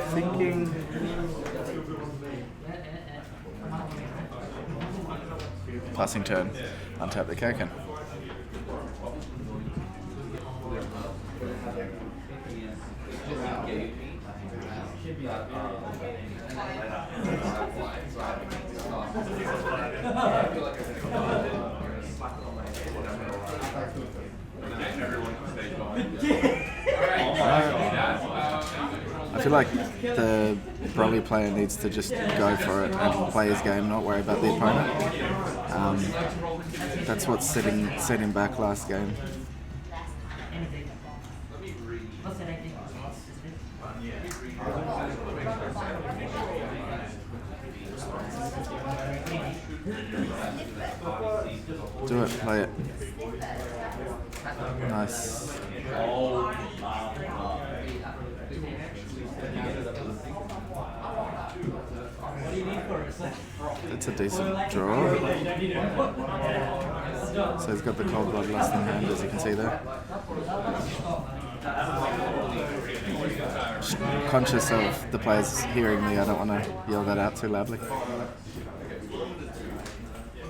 Thinking... Passing turn, untap the Kaioken. I feel like the Broly player needs to just go for it and play his game, not worry about the opponent. That's what set him back last game. Do it, play it. Nice. That's a decent draw. So he's got the Cold Bloodlust in hand, as you can see there. Just conscious of the players hearing me, I don't want to yell that out too loudly.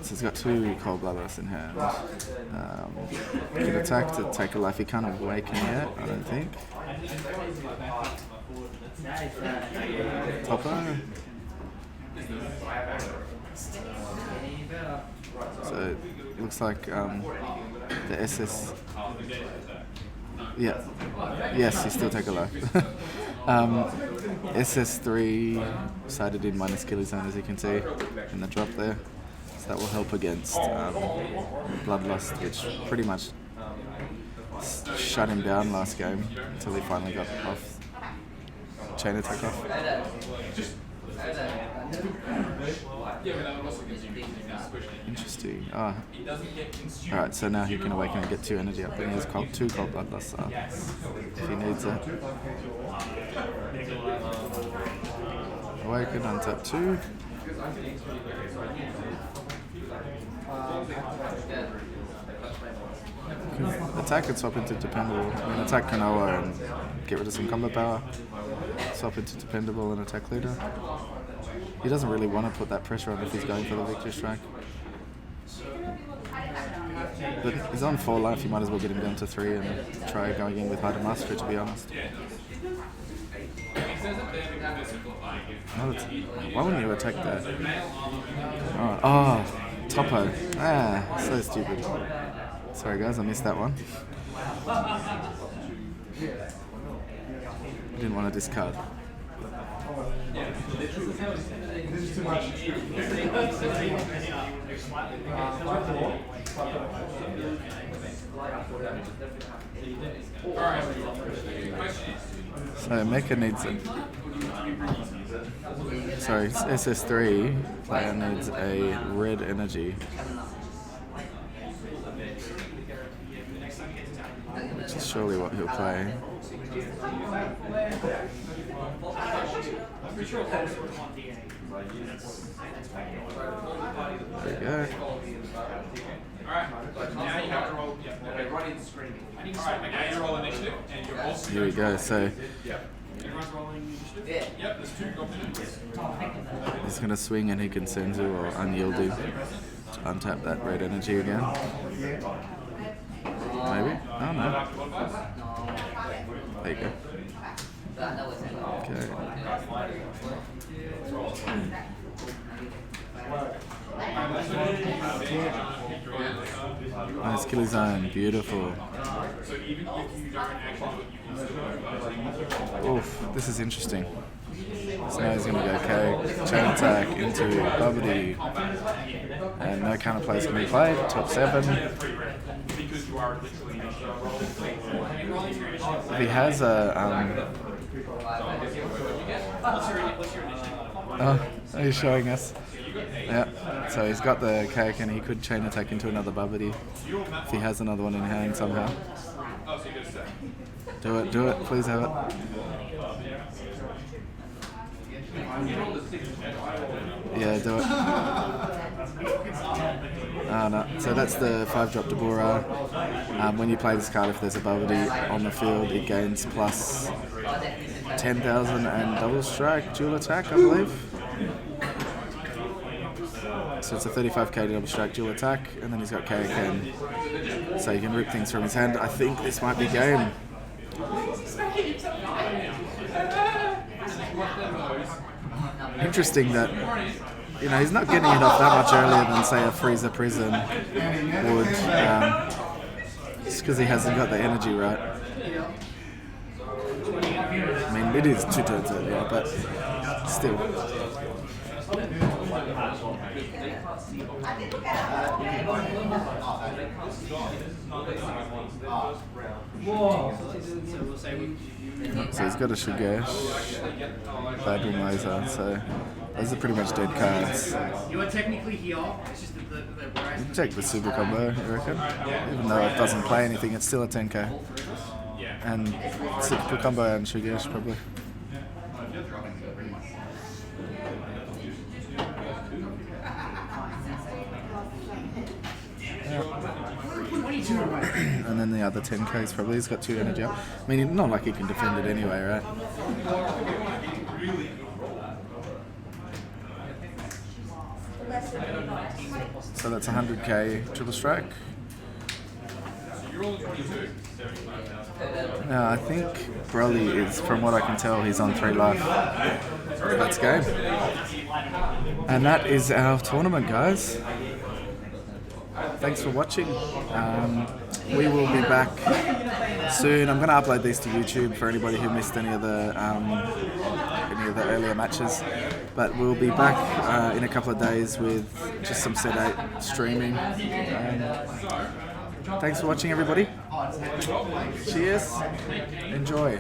So he's got two Cold Bloodlust in hand. He can attack to take a life. He can't awaken yet, I don't think. Topper. So it looks like the SS... Yeah. Yes, you still take a life. SS3 sided in minus Killer Zone, as you can see in the drop there. So that will help against Bloodlust, which pretty much shut him down last game until he finally got off. Chain attack off. Interesting. Ah. Alright, so now he can awaken and get 2 energy up, and he has 2 Cold Bloodlusts up if he needs it. Awaken, untap 2. Attack and swap into Dependable. I mean, attack Kanoa and get rid of some combo power. Swap into Dependable and attack Leader. He doesn't really want to put that pressure on if he's going for the Victory Strike. But he's on 4 life, you might as well get him down to 3 and try going in with Harder Mastery, to be honest. Oh, why wouldn't you attack that? Oh, Topo. Ah, so stupid. Sorry guys, I missed that one. I didn't want to discard. This is too much. So Mecha needs sorry, SS3 player needs a red energy. Which is surely what he'll play. There we go. Alright, now you have to roll. Yeah, right in the screen. Alright, now you roll initiative, and you're also. Here we go. So Everyone's rolling initiative? Yep, there's 2 options. he's going to swing and he can Senzu or Unyielding to untap that red energy again. Maybe? I don't know. There you go. Okay. Nice killing zone, beautiful. Oof, this is interesting. So now he's going to go K, chain attack into Bubbly, and no counter plays can be played. Top 7. If he has a oh, he's showing us. Yeah, so he's got the Kaioken, he could chain attack into another Bubbly if he has another one in hand somehow. Do it, please have it. Yeah, do it. Oh no, so that's the 5-drop Dabura. When you play this card, if there's a Bubbly on the field, it gains plus 10,000 and double strike, dual attack, I believe. So it's a 35k double strike dual attack, and then he's got Kaioken, so you can rip things from his hand. I think this might be game. Interesting that, you know, he's not getting it off that much earlier than, say, a Freezer Prison would, just because he hasn't got the energy right. I mean, it is 2 turns earlier, but still. So he's got a Shugesh, Badrumaiser, so those are pretty much dead cards. You are technically here, it's just that You can take the super combo, I reckon. Even though it doesn't play anything, it's still a 10k. And super combo and Shugesh probably. And then the other 10k's probably, he's got 2 energy up. I mean, not like he can defend it anyway, right? So that's 100k triple strike. Now I think Broly is, from what I can tell, he's on 3 life. That's game. And that is our tournament, guys. Thanks for watching. We will be back soon. I'm going to upload these to YouTube for anybody who missed any of the earlier matches. But we'll be back in a couple of days with just some Set 8 streaming. Thanks for watching, everybody. Cheers. Enjoy.